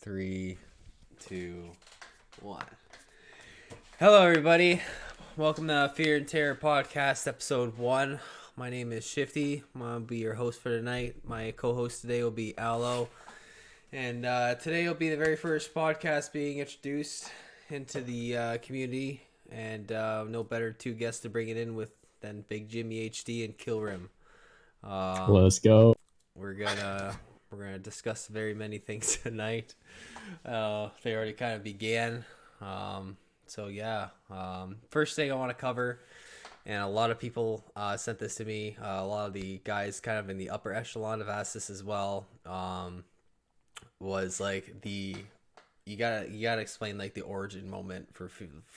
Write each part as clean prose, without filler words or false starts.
Three, two, one. Hello, everybody. Welcome to Fear and Terror Podcast, Episode 1. My name is Shifty. I'll be your host for tonight. My co-host today will be Aloe. And today will be the very first podcast being introduced into the community. And no better two guests to bring it in with than BigJimmyHD and Kilrim. Let's go. We're gonna discuss very many things tonight. They already kind of began. First thing I want to cover, and a lot of people sent this to me. A lot of the guys kind of in the upper echelon have asked this as well. Was like you gotta explain like the origin moment for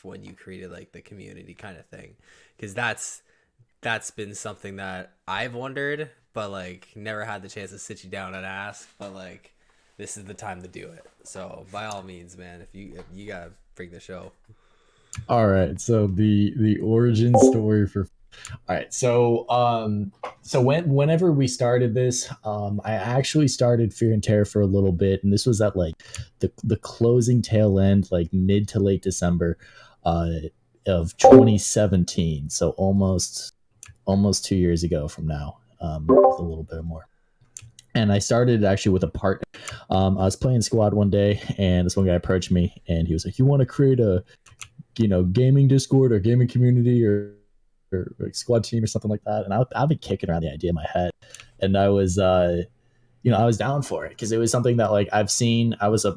when you created like the community kind of thing, because that's been something that I've wondered, but like never had the chance to sit you down and ask. But like this is the time to do it. So by all means, man, if you gotta bring the show. All right. So the origin story for. All right. So whenever we started this, I actually started Fear and Terror for a little bit, and this was at like the closing tail end, like mid to late December, of 2017. So almost 2 years ago from now, with a little bit more. And I started actually with a partner. I was playing squad one day, and this one guy approached me, and he was like, "You want to create a, gaming Discord or gaming community or like squad team or something like that?" And I've been kicking around the idea in my head, and I was, I was down for it because it was something that like I've seen. I was a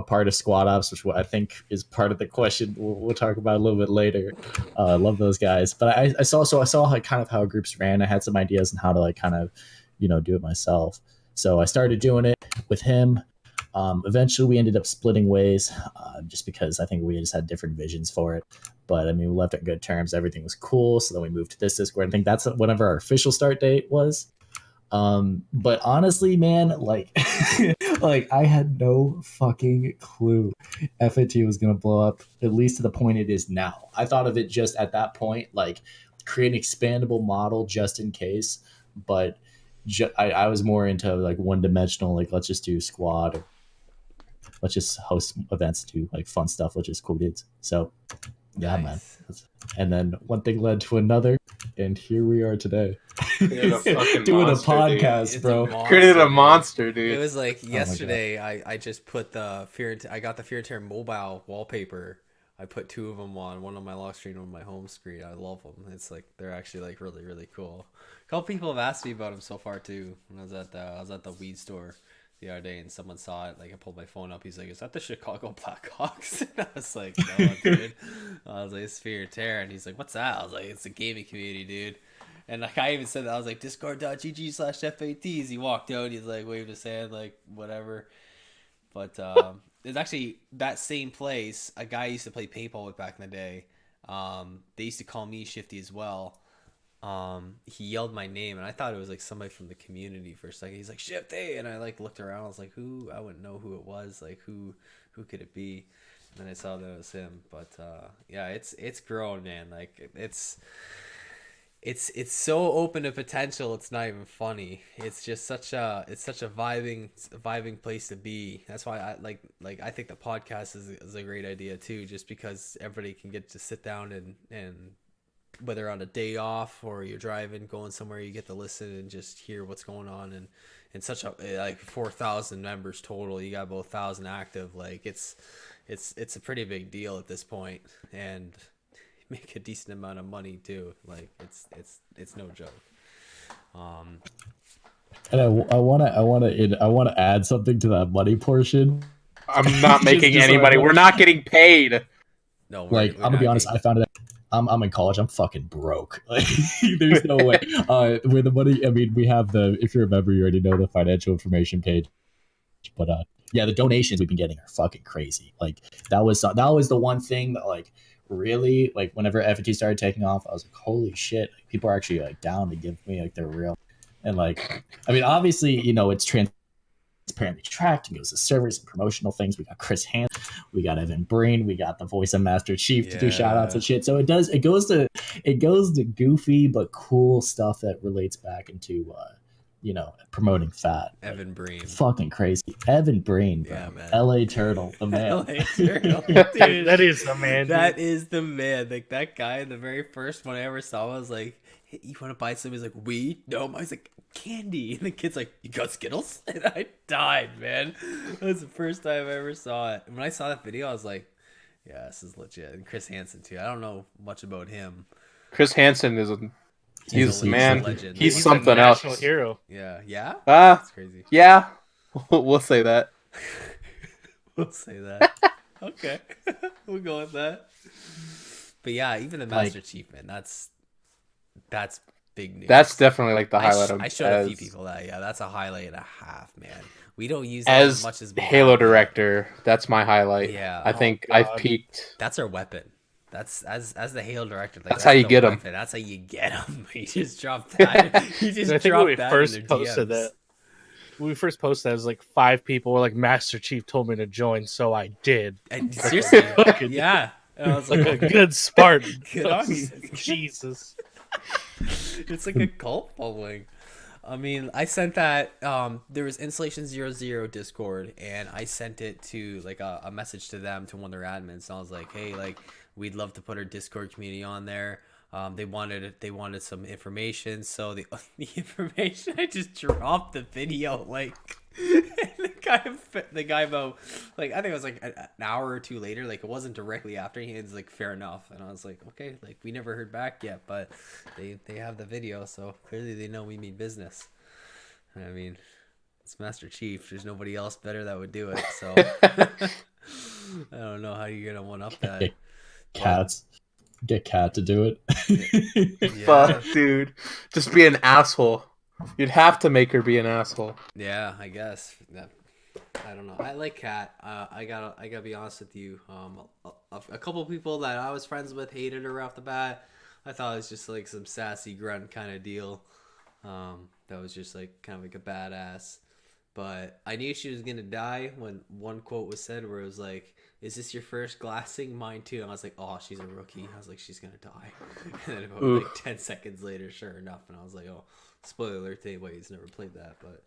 part of squad ops, which I think is part of the question we'll talk about a little bit later. I love those guys, but I saw like kind of how groups ran. I had some ideas on how to like kind of, do it myself. So I started doing it with him. Eventually we ended up splitting ways, just because I think we just had different visions for it. But I mean, we left on good terms. Everything was cool. So then we moved to this Discord. I think that's whenever our official start date was. But honestly, man, like, like I had no fucking clue FaT was going to blow up, at least to the point it is now. I thought of it just at that point, like create an expandable model just in case. But I was more into like one-dimensional, like let's just do squad, or let's just host events, do like fun stuff, let's just cool dudes. So yeah, nice. Man. And then one thing led to another, and here we are today. Doing a podcast, dude. Bro. Created a monster, dude. It was like yesterday. I just put I got the Fear and Terror mobile wallpaper. I put two of them on, one on my lock screen, one on my home screen. I love them. It's like they're actually like really, really cool. A couple people have asked me about them so far too. When I was at the weed store the other day, and someone saw it. Like I pulled my phone up. He's like, "Is that the Chicago Blackhawks?" And I was like, "No, dude." I was like, "It's Fear and Terror," and he's like, "What's that?" I was like, "It's a gaming community, dude." And like I even said that, I was like, discord.gg/FATs. He walked out. He's like waved his hand, like whatever. But it's actually that same place a guy I used to play paintball with back in the day. They used to call me Shifty as well. He yelled my name, and I thought it was like somebody from the community for a second. He's like, "Shifty," and I like looked around. I was like, "Who?" I wouldn't know who it was. Like who could it be? And then I saw that it was him. But yeah, it's grown, man. Like it's so open to potential. It's not even funny. It's just such a vibing place to be. That's why I think the podcast is a great idea too, just because everybody can get to sit down and whether on a day off or you're driving, going somewhere, you get to listen and just hear what's going on. And such a like 4,000 members total. You got about 1,000 active. Like it's a pretty big deal at this point, and make a decent amount of money too. Like it's no joke. And I want to add something to that money portion. I'm not making any money. We're not getting paid. No, we're I'm gonna be honest. I found it. I'm in college. I'm fucking broke. Like, there's no way. With the money, I mean, we have if you remember, you already know the financial information page. But yeah, the donations we've been getting are fucking crazy. Like that was the one thing that like really, like whenever FaT started taking off, I was like, holy shit, like, people are actually like down to give me like their real. And like, I mean, obviously, it's transparently tracked and goes to servers and promotional things. We got Chris Hans, we got Evan Breen, we got the voice of Master Chief to do shout outs and shit. So it goes to goofy but cool stuff that relates back into promoting FaT. Evan Breen. Fucking crazy. Evan Breen, bro. Yeah, man. LA Turtle, the man. LA Turtle. Dude, that is the man. That is the man. Like that guy, the very first one I ever saw, I was like, hey, you want to buy some? He's like, weed? No. I was like, candy. And the kid's like, you got Skittles? And I died, man. That was the first time I ever saw it. And when I saw that video, I was like, yeah, this is legit. And Chris Hansen, too. I don't know much about him. Chris Hansen is he's a man. legend. He's a something national else. hero. Yeah. Yeah? That's crazy. Yeah, we'll say that. We'll say that. Okay. We'll go with that. But yeah, even the Master Chief, man, that's big news. That's definitely like the highlight of I showed a few people that. Yeah, that's a highlight and a half, man. We don't use that as much as we Halo have. director. That's my highlight. Yeah. I think God. I've peaked. That's our weapon. That's as the Halo director. Like, That's how you the get 'em. weapon. That's how you get them. You just drop that. You just I think drop when we that first in their posted DMs. that, when we first posted that, it was like 5 people were like, Master Chief told me to join, so I did. And seriously, Fucking- yeah. And I was Like like, a good Spartan. Good on you. Jesus. It's like a cult following. I mean, I sent that. There was Installation 00 Discord, and I sent it to like a message to them, to one of their admins. And I was like, hey, like, we'd love to put our Discord community on there. They wanted some information. So the information, I just dropped the video like. And the guy about like, I think it was like an hour or two later, like it wasn't directly after, he was like, fair enough. And I was like, okay, like we never heard back yet, but they have the video, so clearly they know we mean business. I mean, it's Master Chief, there's nobody else better that would do it, so I don't know how you're gonna one up that. Get Cat to do it. Yeah. Fuck, dude. Just be an asshole. You'd have to make her be an asshole. Yeah, I guess. I don't know. I like Kat. I gotta be honest with you. A couple people that I was friends with hated her off the bat. I thought it was just like some sassy grunt kind of deal. That was just like kind of like a badass. But I knew she was gonna die when one quote was said where it was like, "Is this your first glassing? Mine too." And I was like, "Oh, she's a rookie." I was like, "She's gonna die." And then about like 10 seconds later, sure enough, and I was like, "Oh, spoiler alert to anybody who's never played that." But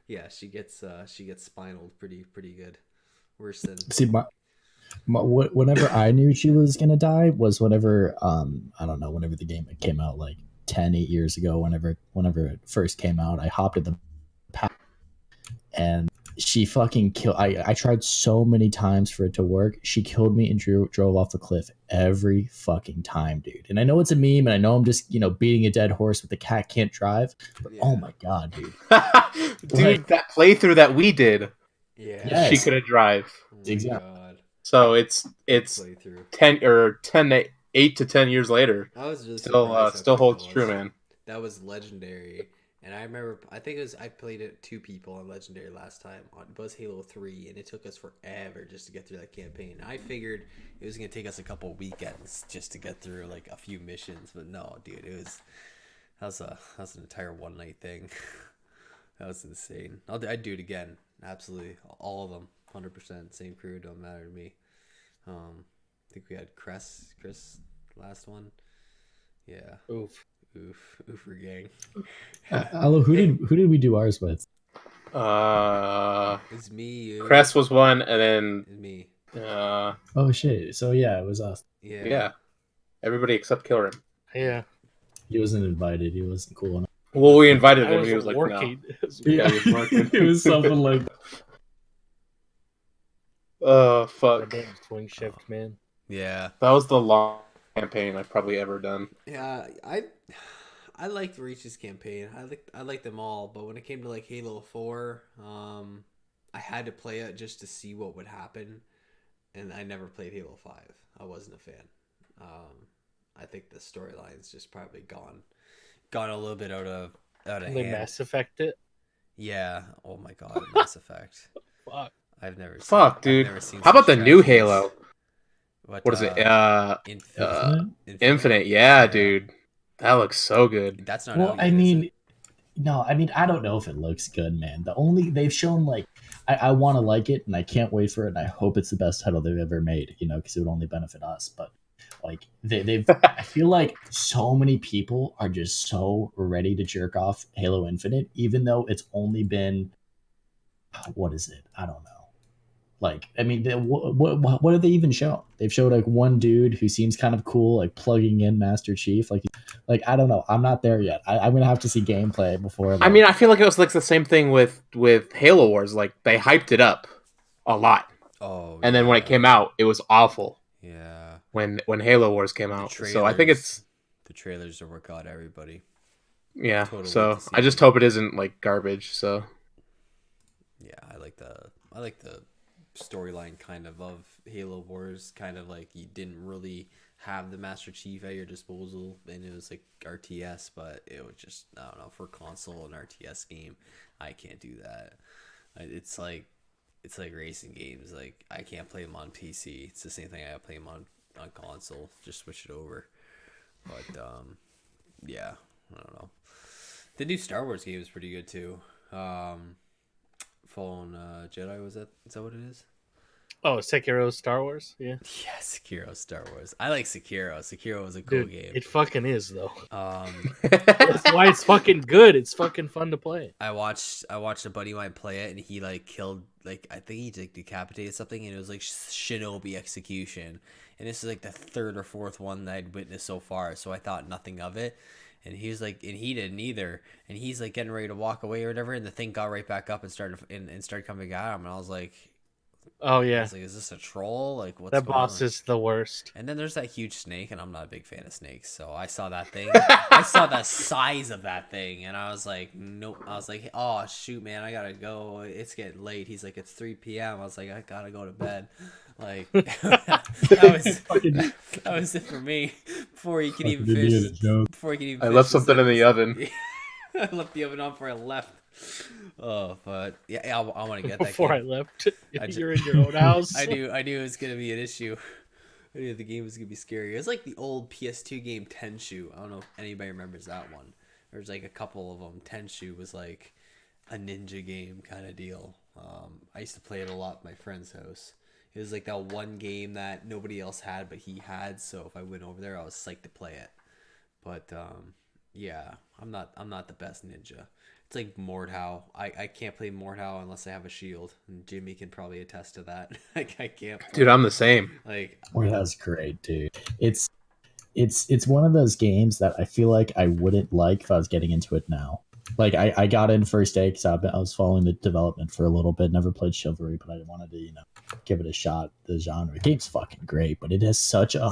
yeah, she gets spinaled pretty good. Worse than See, whenever I knew she was gonna die was whenever I don't know, whenever the game came out, like 8 years ago, whenever it first came out, I hopped in the pack and she fucking killed. I tried so many times for it to work. She killed me and drove off the cliff every fucking time, dude. And I know it's a meme, and I know I'm just beating a dead horse with the cat can't drive. But oh my god, dude! Dude, that playthrough that we did, yeah, Yes. she couldn't drive. Oh my Exactly. God. So it's Playthrough. 8 to 10 years later. I was really Still surprised how still quick holds it true, was. man. That was legendary. And I remember, I think I played it 2 people on Legendary last time on Buzz Halo 3, and it took us forever just to get through that campaign. I figured it was going to take us a couple weekends just to get through like a few missions, but no, dude, that was an entire one night thing. That was insane. I'd do it again. Absolutely. All of them. 100%. Same crew, don't matter to me. I think we had Chris last one. Yeah. Oofer gang. Aloe, who did we do ours with? It's me, you. Crest was one, and then It's me. Oh shit! So yeah, it was us. yeah, everybody except Kilrim. Yeah. He wasn't invited. He wasn't cool enough. Well, we invited I him. was He was like, working. Yeah, he was working. It was something like. Oh fuck! Damn swing shift, man. Yeah. That was the long campaign I've probably ever done. Yeah, I liked Reach's campaign. I liked them all, but when it came to like Halo 4, I had to play it just to see what would happen, and I never played Halo 5. I wasn't a fan. I think the storyline's just probably gone a little bit out of They hand. Mass Effect it. Yeah. Oh my god, Mass Effect. Fuck. I've never. Fuck, I've dude. never seen How about the such new tragedies. Halo? What is it? Infinite. Yeah, dude. That looks so good. That's not. Well, out I yet, is mean, it? no, I mean, I don't know if it looks good, man. They've shown like, I want to like it, and I can't wait for it, and I hope it's the best title they've ever made, because it would only benefit us. But Like they've I feel like so many people are just so ready to jerk off Halo Infinite, even though it's only been, what is it? I don't know. Like, I mean, what have they even shown? They've showed like one dude who seems kind of cool, like plugging in Master Chief. Like I don't know. I'm not there yet. I'm gonna have to see gameplay before. I mean, I feel like it was like the same thing with Halo Wars. Like they hyped it up a lot, and then when it came out, it was awful. Yeah. When Halo Wars came out, so I think it's the trailers are what got everybody. Yeah. Totally So I just hope it isn't like garbage. So. Yeah, I like the storyline kind of Halo Wars. Kind of like you didn't really have the Master Chief at your disposal, and it was like RTS, but it was just, I don't know, for console and RTS game, I can't do that. It's like racing games. Like I can't play them on PC. It's the same thing. I gotta play them on console. Just switch it over. But yeah, I don't know. The new Star Wars game is pretty good too. Fallen Jedi, is that what it is? Oh, Sekiro Star Wars? Yeah. Yeah, Sekiro Star Wars. I like Sekiro. Sekiro was a cool game. It fucking is though. That's why it's fucking good. It's fucking fun to play. I watched a buddy of mine play it, and he like killed, like, I think he like decapitated something, and it was like Shinobi execution. And this is like the third or fourth one that I'd witnessed so far, so I thought nothing of it. And he was like, and he didn't either. And he's like getting ready to walk away or whatever, and the thing got right back up and started coming at him. And I was like, oh yeah, I was like, is this a troll? Like, what's that going boss on? is the worst. And then there's that huge snake, and I'm not a big fan of snakes, so I saw that thing. I saw the size of that thing, and I was like, nope. I was like, oh shoot, man, I gotta go. It's getting late. He's like, it's 3 p.m. I was like, I gotta go to bed. Like that was it for me. Before he could even finish. I left something in the oven. I left the oven on before I left. Oh, but yeah, I want to get that before game. I left. You're in your own house. I knew it was gonna be an issue. I knew the game was gonna be scary. It was like the old PS2 game Tenshu. I don't know if anybody remembers that one. There's like a couple of them. Tenshu was like a ninja game kind of deal. I used to play it a lot at my friend's house. It was like that one game that nobody else had, but he had. So if I went over there, I was psyched to play it. But yeah, I'm not the best ninja. It's like Mordhau. I can't play Mordhau unless I have a shield, and Jimmy can probably attest to that. Like I can't play. Dude, I'm the same. Like Mordhau's great, dude. It's one of those games that I feel like I wouldn't like if I was getting into it now. Like I got in first day because I was following the development for a little bit. Never played Chivalry, but I wanted to give it a shot. The genre, the game's fucking great, but it has such a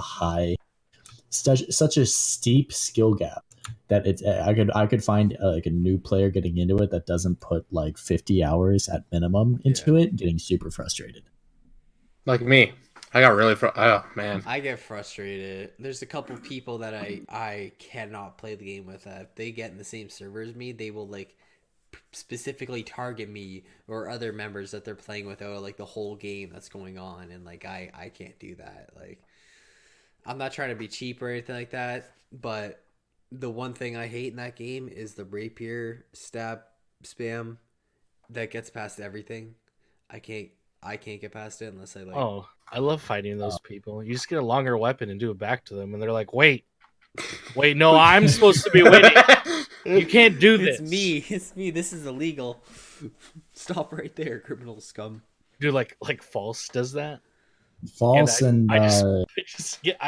steep skill gap that I could find like a new player getting into it that doesn't put like 50 hours at minimum into it, getting super frustrated. Like me. I got really oh man. I get frustrated. There's a couple people that I cannot play the game with. If they get in the same server as me, they will like specifically target me or other members that they're playing with, like the whole game that's going on, and like I can't do that. Like I'm not trying to be cheap or anything like that, but the one thing I hate in that game is the rapier stab spam that gets past everything. I can't get past it unless I like. Oh, I love fighting those people. You just get a longer weapon and do it back to them, and they're like, "Wait, no, I'm supposed to be winning. You can't do this." It's me. This is illegal. Stop right there, criminal scum. Dude, like False does that. False and I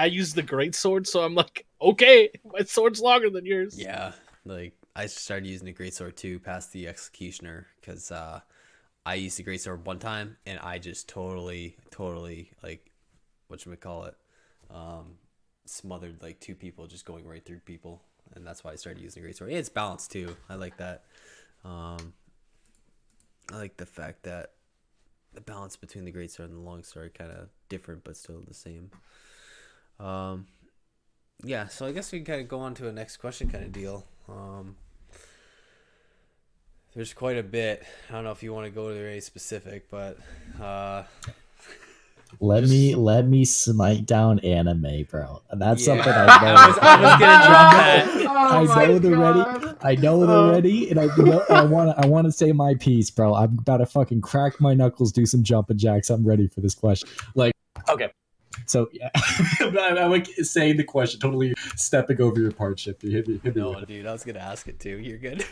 use the great sword, so I'm like, okay, my sword's longer than yours. Yeah, like I started using the great sword too, past the executioner, because I used the great sword one time, and I just totally like whatchamacallit, smothered like two people just going right through people, and that's why I started using the great sword. Yeah, it's balanced too. I like that. I like the fact that the balance between the great sword and the long sword kind of different, but still the same. Yeah, so I guess we can kind of go on to a next question kind of deal. There's quite a bit. I don't know if you want to go to any specific, but let me smite down anime, bro. And that's something I know. I was gonna drop that. I know they're ready, and I want to say my piece, bro. I'm about to fucking crack my knuckles, do some jumping jacks. I'm ready for this question. Like, okay, So yeah, I'm like saying the question, totally stepping over your part, Shifty. Hit me No, with it. dude, I was gonna ask it too. You're good.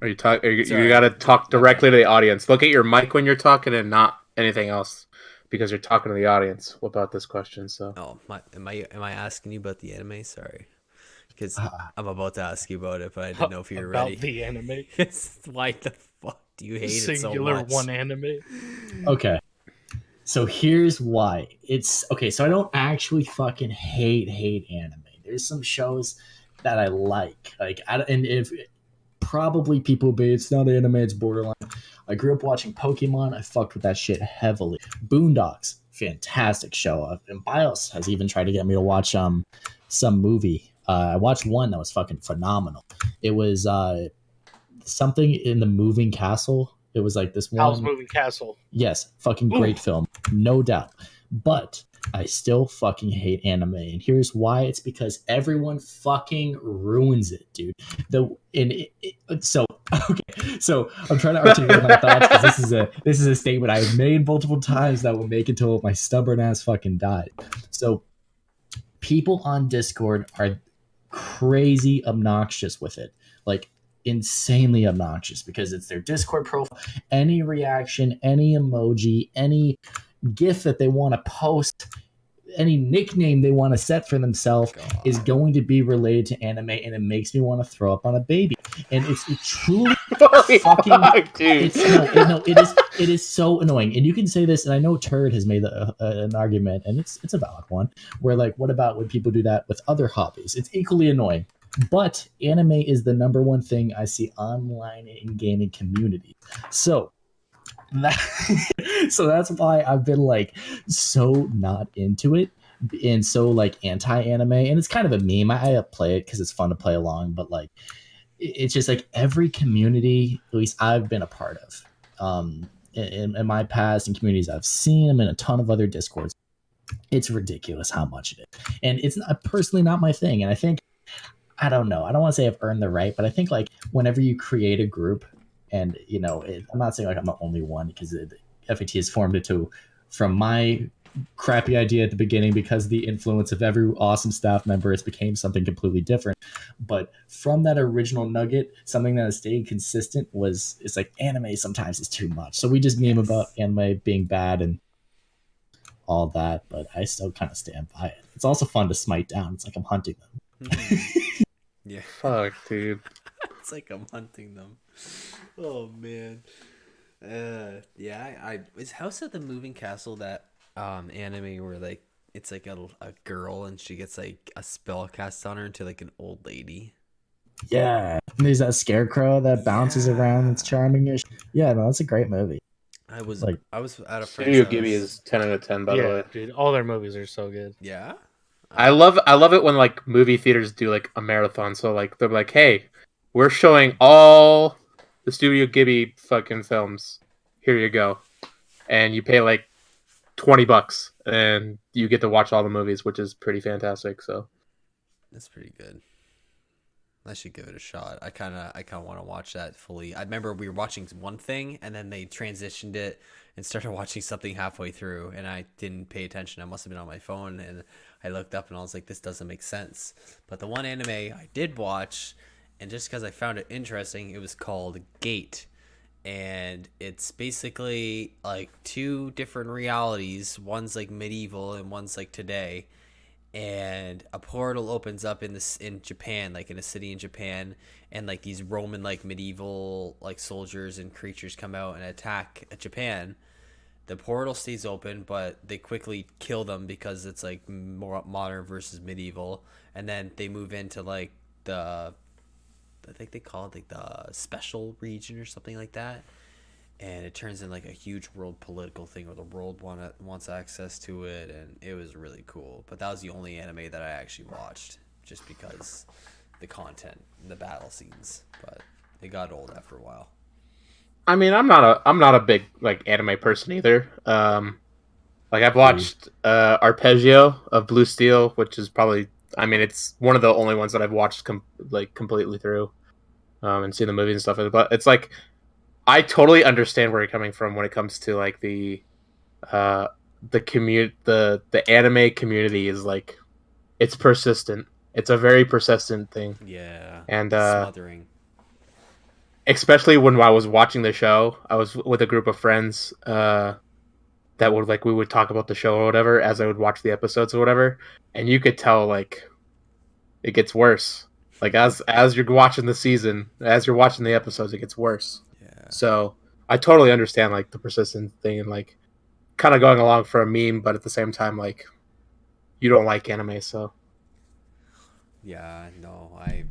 Are you talk? You gotta talk directly to the audience. Look at your mic when you're talking and not anything else, because you're talking to the audience about this question. So. Oh, am I asking you about the anime? Sorry, because I'm about to ask you about it, but I didn't know if you were ready. About the anime? Why the fuck do you hate it so much? Singular one anime. Okay. So here's why. It's okay. So I don't actually fucking hate anime. There's some shows that I like, and if probably people be it's not anime, it's borderline. I grew up watching Pokemon. I fucked with that shit heavily. Boondocks, fantastic show. And Bios has even tried to get me to watch some movie. I watched one that was fucking phenomenal. It was something in the moving castle. It was like this one. Howl's Moving Castle. Yes, fucking great film, no doubt. But I still fucking hate anime, and here's why. It's because everyone fucking ruins it, dude. So I'm trying to articulate my thoughts because this is a statement I've made multiple times that will make it till my stubborn ass fucking died. So people on Discord are crazy obnoxious with it, like insanely obnoxious, because it's their Discord profile. Any reaction, any emoji, any GIF that they want to post, any nickname they want to set for themselves is going to be related to anime, and it makes me want to throw up on a baby. And it truly fucking dude. It is so annoying. And you can say this, and I know Turd has made an argument, and it's a valid one, where like, what about when people do that with other hobbies? It's equally annoying. But anime is the number one thing I see online in gaming communities. So that's why I've been like so not into it and so like anti-anime. And it's kind of a meme. I play it because it's fun to play along, but like it's just like every community, at least I've been a part of, in my past and communities I've seen, I'm in a ton of other Discords. It's ridiculous how much it is. And it's personally not my thing. And I think, I don't know. I don't want to say I've earned the right, but I think like whenever you create a group, and I'm not saying like I'm the only one, because FAT has formed it from my crappy idea at the beginning, because the influence of every awesome staff member, it's became something completely different. But from that original nugget, something that has stayed consistent it's like anime sometimes is too much. So we just meme about anime being bad and all that, but I still kind of stand by it. It's also fun to smite down. It's like I'm hunting them. Yeah. Fuck, dude. It's like I'm hunting them. Oh man. Yeah. I is House of the Moving Castle that anime where like it's like a girl and she gets like a spell cast on her into like an old lady. Yeah. And there's that scarecrow that bounces around. It's charming-ish. Yeah, no, that's a great movie. I was at a friend's Studio house. Ghibli is 10 out of 10, by the way. Dude, all their movies are so good. Yeah. I love it when like movie theaters do like a marathon. So like they're like, hey, we're showing all the Studio Ghibli fucking films. Here you go, and you pay like $20, and you get to watch all the movies, which is pretty fantastic. So that's pretty good. I should give it a shot. I kind of want to watch that fully. I remember we were watching one thing, and then they transitioned it and started watching something halfway through, and I didn't pay attention. I must have been on my phone, and I looked up, and I was like, this doesn't make sense. But the one anime I did watch, and just because I found it interesting, it was called Gate. And it's basically like two different realities. One's like medieval, and one's like today. And a portal opens up in Japan, like in a city in Japan, and like these Roman like medieval like soldiers and creatures come out and attack Japan. The portal stays open, but they quickly kill them because it's like more modern versus medieval. And then they move into like I think they call it like the special region or something like that. And it turns in like a huge world political thing where the world wants access to it, and it was really cool. But that was the only anime that I actually watched, just because the content and the battle scenes. But it got old after a while. I mean, I'm not a big like anime person either. Like I've watched Arpeggio of Blue Steel, which is probably, I mean, it's one of the only ones that I've watched completely through, and seen the movies and stuff. But it's like, I totally understand where you're coming from when it comes to like the the anime community is like it's persistent. It's a very persistent thing, Yeah, and smothering. especially when I was watching the show, I was with a group of friends that would like we would talk about the show or whatever as I would watch the episodes or whatever, and you could tell like it gets worse. Like as you're watching the season, as you're watching the episodes, it gets worse. Yeah. So I totally understand like the persistent thing and like kind of going along for a meme, but at the same time like you don't like anime, so Yeah, no, I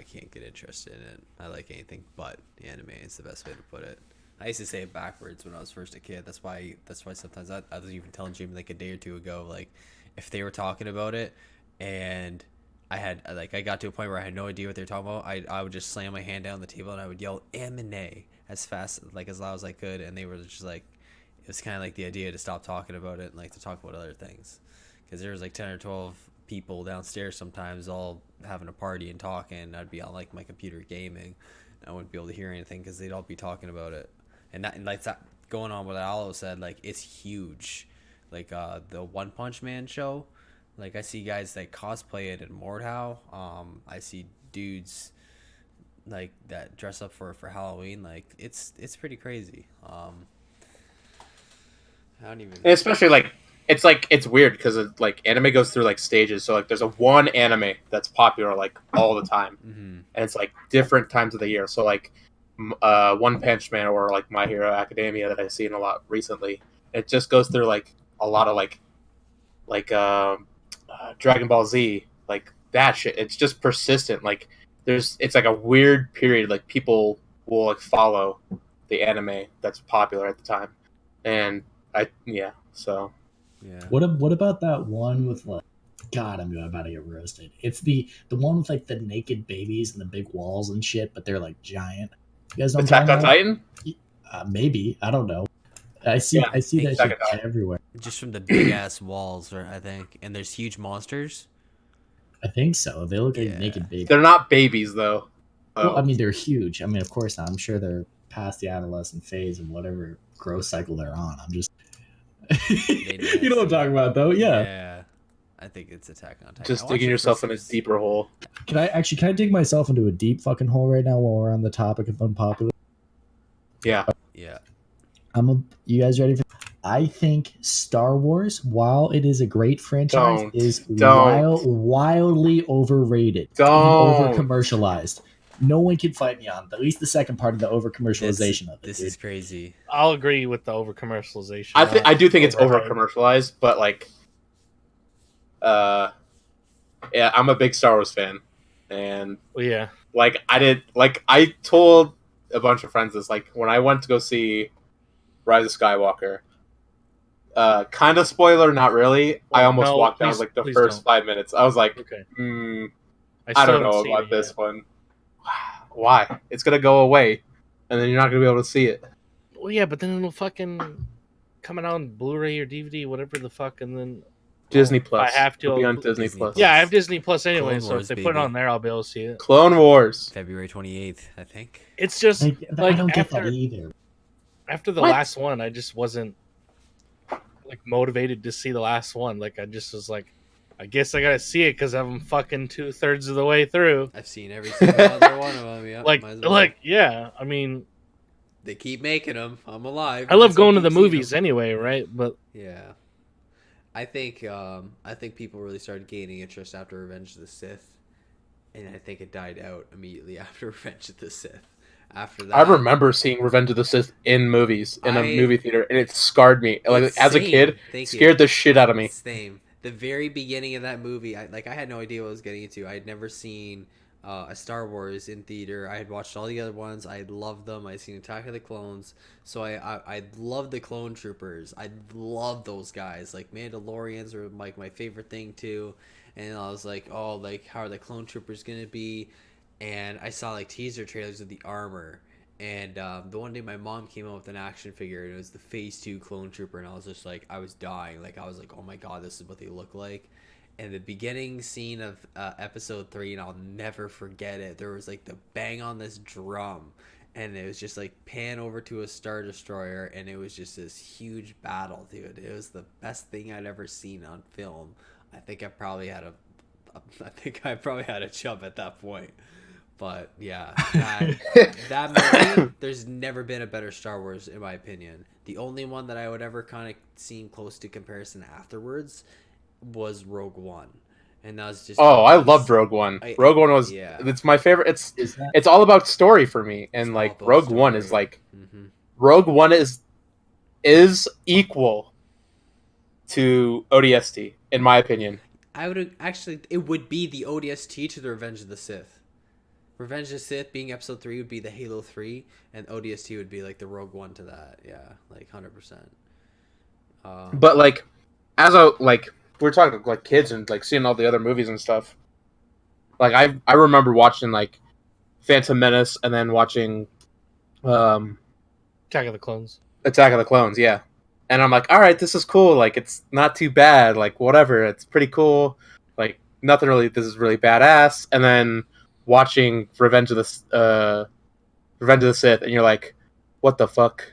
can't get interested in it. I like anything but anime. It's the best way to put it. I used to say it backwards when I was first a kid. That's why sometimes I was even telling Jimmy like a day or two ago, like if they were talking about it and I got to a point where I had no idea what they were talking about, I would just slam my hand down on the table and I would yell anime as fast, like as loud as I could, and they were just like, it was kind of like the idea to stop talking about it and like to talk about other things, because there was like 10 or 12 people downstairs sometimes all having a party and talking. I'd be on like my computer gaming. I wouldn't be able to hear anything because they'd all be talking about it. And like that going on what Aloe said, like it's huge. Like the One Punch Man show, like I see guys that cosplay it in Mordhau. I see dudes like that dress up for Halloween. Like it's pretty crazy. I don't even. and especially like it's weird because like anime goes through like stages. So like there's a one anime that's popular like all the time, Mm-hmm. and it's like different times of the year. So like One Punch Man or like My Hero Academia that I've seen a lot recently. It just goes through like a lot of Dragon Ball Z, like that shit. It's just persistent. Like it's like a weird period. Like people will like follow the anime that's popular at the time, and so Yeah. What about that one with like? God, I'm about to get roasted. It's the one with like the naked babies and the big walls and shit, but they're like giant. You guys know what I'm Attack on talking about? Titan. Maybe, I don't know. I see Yeah, that shit Attack on Titan. everywhere. Just from the big ass walls, right? I think, and there's huge monsters. I think so. They look like Yeah. naked babies. They're not babies though. Well, I mean, they're huge. I mean, of course not. I'm sure they're past the adolescent phase of whatever growth cycle they're on. I'm just. You know what I'm talking about, though. Yeah. Yeah. I think it's Attack on Titan. Just I watched digging the yourself first in a six- deeper hole. Can I dig myself into a deep fucking hole right now while we're on the topic of unpopular? Yeah. Yeah. You guys ready for? I think Star Wars, while it is a great franchise, is wildly overrated and over commercialized. No one can fight me on at least the second part of the over commercialization of it. This dude. is crazy. I'll agree with the over commercialization. I do think it's over overhyped. commercialized, but like, yeah, I'm a big Star Wars fan, and Well, yeah. like I told a bunch of friends this, like when I went to go see Rise of Skywalker. Kind of spoiler, not really. I almost no, walked out please- like the please first don't. 5 minutes. I was like, Okay. I still don't haven't know seen about it this yet. one. Why? It's gonna go away, and then you're not gonna be able to see it. Well, yeah, but then it'll fucking coming out on Blu-ray or DVD, whatever the fuck, and then Disney if Plus. I have to. It'll be on I'll- Disney Disney Plus. Plus. Yeah, I have Disney Plus anyway, Clone so Wars, if they put it baby. on there, I'll be able to see it. Clone Wars. February 28th, I think. It's just I like don't get that after either. the What? last one, I just wasn't like motivated to see the last one. Like I just was like, I guess I gotta see it because I'm fucking 2/3 of the way through. I've seen every single other one of them. Yeah, might as well. Yeah. I mean, They keep making them. I'm alive. I love That's why going to keep the seeing movies 'em. anyway, right? But Yeah. I think people really started gaining interest after Revenge of the Sith, and I think it died out immediately after Revenge of the Sith. After that, I remember seeing Revenge of the Sith in movies in a movie theater, and it scarred me. Like as a kid, scared the shit out of me. Same. The very beginning of that movie, I had no idea what I was getting into. I had never seen a Star Wars in theater. I had watched all the other ones. I loved them. I'd seen Attack of the Clones. So I loved the Clone Troopers. I loved those guys. Like Mandalorians were like my favorite thing too. And I was like, oh, like how are the Clone Troopers gonna be? And I saw like teaser trailers of the armor. And the one day my mom came out with an action figure, and it was the Phase 2 Clone Trooper, and I was just like, I was dying. Like I was like, oh my god, this is what they look like. And the beginning scene of episode 3, and I'll never forget it. There was like the bang on this drum, and it was just like pan over to a Star Destroyer, and it was just this huge battle, dude. It was the best thing I'd ever seen on film. I think I probably had a chub at that point. But yeah, that movie, there's never been a better Star Wars in my opinion. The only one that I would ever kind of seem close to comparison afterwards was Rogue One, and that was just I loved Rogue One. Rogue One was it's my favorite. It's all about story for me, and like Rogue One is like Rogue One is equal to ODST in my opinion. I would actually, it would be the ODST to the Revenge of the Sith. Revenge of the Sith being episode 3 would be the Halo 3, and ODST would be like the Rogue One to that. Yeah, like 100%. But like, as a like, we're talking like kids and like seeing all the other movies and stuff. Like I remember watching like Phantom Menace and then watching Attack of the Clones. Attack of the Clones, yeah. And I'm like, all right, this is cool. Like, it's not too bad. Like, whatever, it's pretty cool. Like, nothing really. This is really badass. And then watching Revenge of the Sith, and you're like, what the fuck?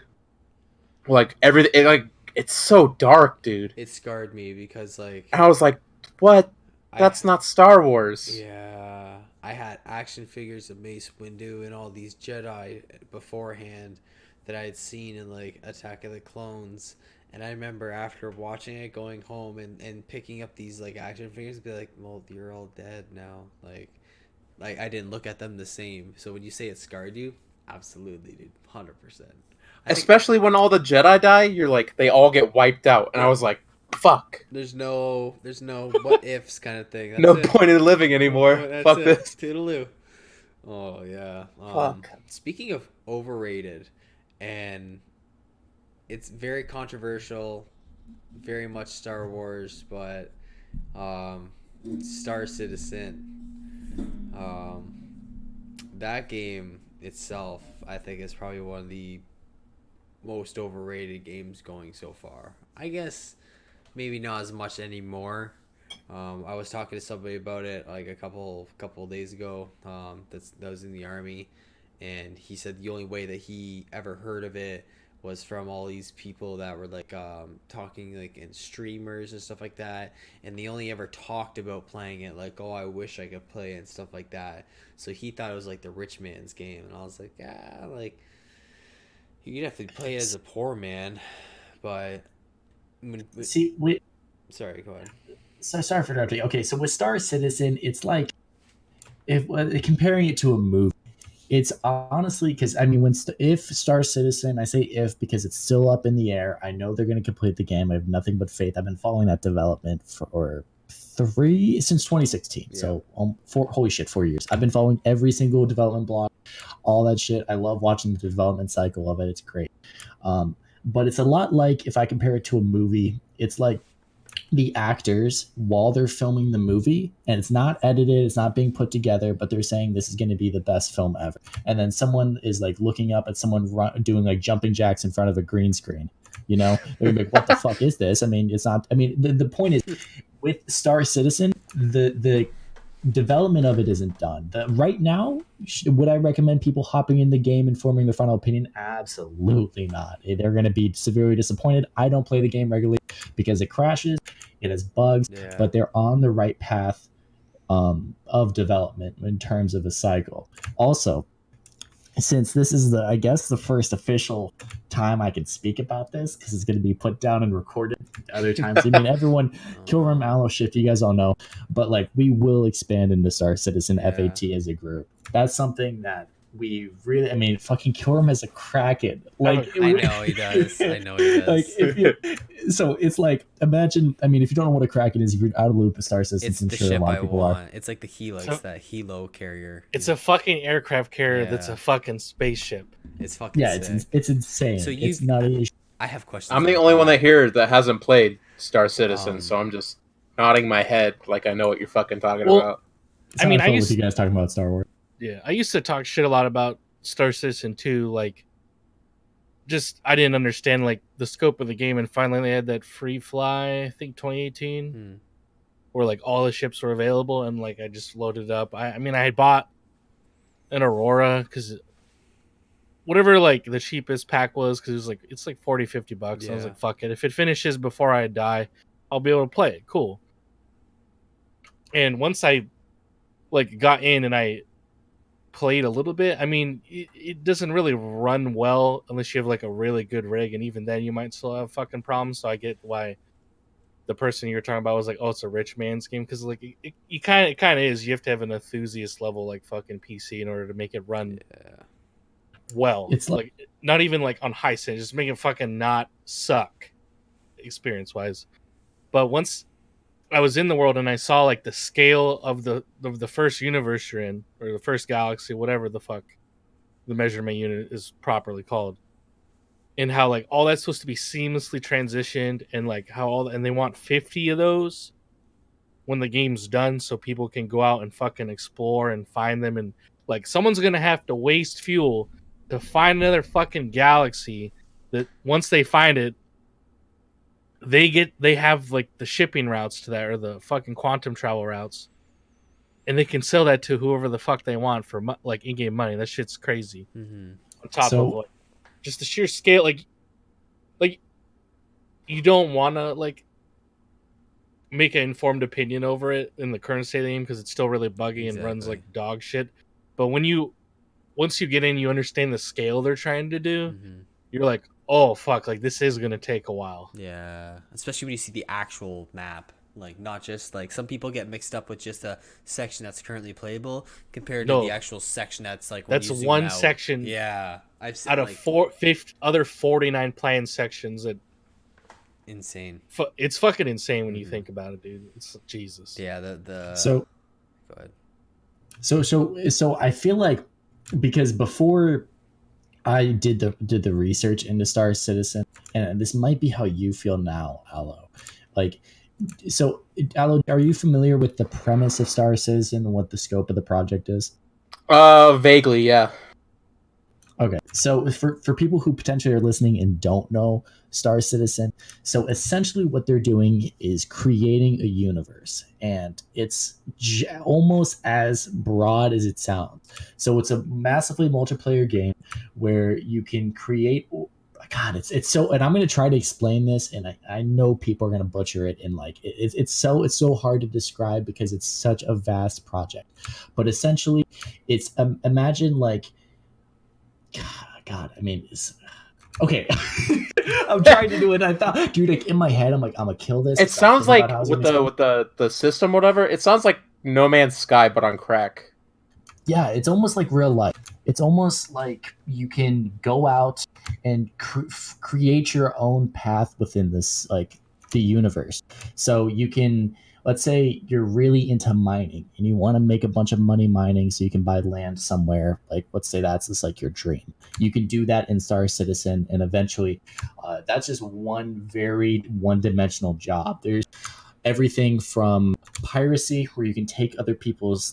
Like everything, like it's so dark, dude. It scarred me because like I was like, what? That's not Star Wars. Yeah, I had action figures of Mace Windu and all these Jedi beforehand that I had seen in like Attack of the Clones. And I remember after watching it, going home and picking up these like action figures and be like, well, you're all dead now. Like I didn't look at them the same. So when you say it scarred you, absolutely, dude, 100%. Especially when all the Jedi die, you're like, they all get wiped out. And I was like, fuck. There's no what ifs kind of thing. That's no it. point in living anymore. Fuck it. this. Toodaloo. Oh, yeah. Fuck. Speaking of overrated, and it's very controversial, very much Star Wars, but Star Citizen. That game itself, I think, is probably one of the most overrated games going so far. I guess maybe not as much anymore. I was talking to somebody about it like a couple days ago. That was in the army, and he said the only way that he ever heard of it was from all these people that were like talking like in streamers and stuff like that, and they only ever talked about playing it like, oh, I wish I could play it and stuff like that. So he thought it was like the rich man's game, and I was like, yeah, like you definitely play it as a poor man, but see, sorry, go ahead. So sorry for interrupting. Okay, so with Star Citizen, it's like if comparing it to a movie. It's honestly because I mean, if Star Citizen, I say if because it's still up in the air. I know they're going to complete the game. I have nothing but faith. I've been following that development for since 2016. Yeah. So holy shit, 4 years. I've been following every single development blog, all that shit. I love watching the development cycle of it. It's great. But it's a lot like if I compare it to a movie. It's like the actors while they're filming the movie, and it's not edited, it's not being put together, but they're saying this is going to be the best film ever, and then someone is like looking up at someone doing like jumping jacks in front of a green screen, you know, they're like, what the fuck is this? I mean, it's not, I mean, the point is with Star Citizen, the development of it isn't done. Right now, would I recommend people hopping in the game and forming their final opinion? Absolutely not. They're going to be severely disappointed. I don't play the game regularly because it crashes, it has bugs, but they're on the right path of development in terms of a cycle. Also, since this is I guess the first official time I can speak about this, because it's going to be put down and recorded other times. I mean, everyone, Kilrim, Aloe, Shifty, you guys all know, but like we will expand into Star Citizen FAT as a group. That's something that we really, I mean, fucking Kilrim has a Kraken. Like I know he does. I know he does. Like so it's like, imagine, I mean, if you don't know what a Kraken is, if you're out of the loop of Star Citizen, it's I'm the sure ship a lot I of people want. are. It's like the Helix, that Helo carrier. It's a fucking aircraft carrier that's a fucking spaceship. It's fucking sick. It's insane. So it's not an issue. I have questions. I'm the only one that here that hasn't played Star Citizen, so I'm just nodding my head like I know what you're fucking talking about. I mean, I used to you guys talking about Star Wars. Yeah, I used to talk shit a lot about Star Citizen 2, like just I didn't understand like the scope of the game, and finally they had that free fly, I think 2018. where like all the ships were available, and like I just loaded up. I mean, I had bought an Aurora because whatever like the cheapest pack was, because it was like it's like 40-50 bucks. And I was Yeah. like, fuck it, if it finishes before I die, I'll be able to play it. Cool. And once I like got in and I played a little bit, I mean, it doesn't really run well unless you have like a really good rig, and even then you might still have fucking problems. So I get why the person you're talking about was like, oh, it's a rich man's game, because like it kind of is. You have to have an enthusiast level like fucking PC in order to make it run Yeah. well. It's like not even like on high sense, just make it fucking not suck experience wise. But once I was in the world and I saw like the scale of the first universe you're in, or the first galaxy, whatever the fuck the measurement unit is properly called, and how like all that's supposed to be seamlessly transitioned, and like how and they want 50 of those when the game's done, so people can go out and fucking explore and find them, and like someone's gonna have to waste fuel to find another fucking galaxy that once they find it, they have like the shipping routes to that, or the fucking quantum travel routes, and they can sell that to whoever the fuck they want for like in-game money. That shit's crazy. Mm-hmm. On top So- of like just the sheer scale, like you don't want to like make an informed opinion over it in the current state of the game, because it's still really buggy and runs Exactly. like dog shit. But once you get in, you understand the scale they're trying to do. Mm-hmm. You're like, oh fuck, like this is gonna take a while. Yeah, especially when you see the actual map, like not just like some people get mixed up with just a section that's currently playable compared to No. the actual section that's like when That's you zoom one out. section Yeah, I've seen out of like, other 49 planned sections. That insane. it's fucking insane when you Mhm. think about it, dude. It's Jesus. Yeah, the So go ahead. so I feel like, because before I did the research into Star Citizen, and this might be how you feel now, Aloe. Like, so Aloe, are you familiar with the premise of Star Citizen and what the scope of the project is? Vaguely, yeah. Okay, so for people who potentially are listening and don't know Star Citizen, so essentially what they're doing is creating a universe, and it's almost as broad as it sounds. So it's a massively multiplayer game where you can create. God, it's so, and I'm gonna try to explain this, and I know people are gonna butcher it, and like it's so hard to describe because it's such a vast project. But essentially, it's imagine like. God, I mean, it's okay. I'm trying to do it. I thought, dude, like in my head, I'm like, I'm gonna kill this. It I'm sounds thinking like about how I was with gonna the system, whatever. It sounds like No Man's Sky, but on crack. Yeah, it's almost like real life. It's almost like you can go out and create your own path within this, like the universe. So you can, let's say you're really into mining and you want to make a bunch of money mining so you can buy land somewhere. Like, let's say that's just like your dream. You can do that in Star Citizen, and eventually, that's just one very one-dimensional job. There's everything from piracy, where you can take other people's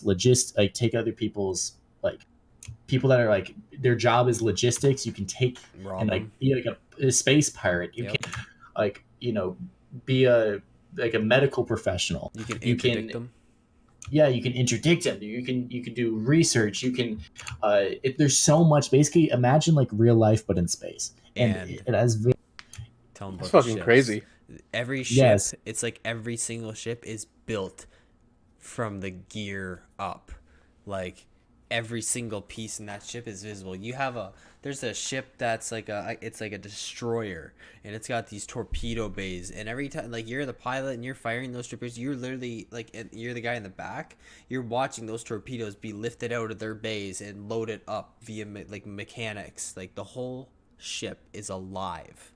take other people's like people that are like their job is logistics. You can take Rob and like them. be like a space pirate. You Yep. can like be a like a medical professional. You can You interdict can them. yeah, you can interdict them. You can do research. You can there's so much. Basically, imagine like real life but in space, and And it has tell them That's about the fucking ships. crazy. Every ship, Yes. it's like every single ship is built from the gear up. Like every single piece in that ship is visible. There's a ship that's like it's like a destroyer, and it's got these torpedo bays, and every time like you're the pilot and you're firing those torpedoes, you're literally like, and you're the guy in the back, you're watching those torpedoes be lifted out of their bays and loaded up via like mechanics. Like the whole ship is alive,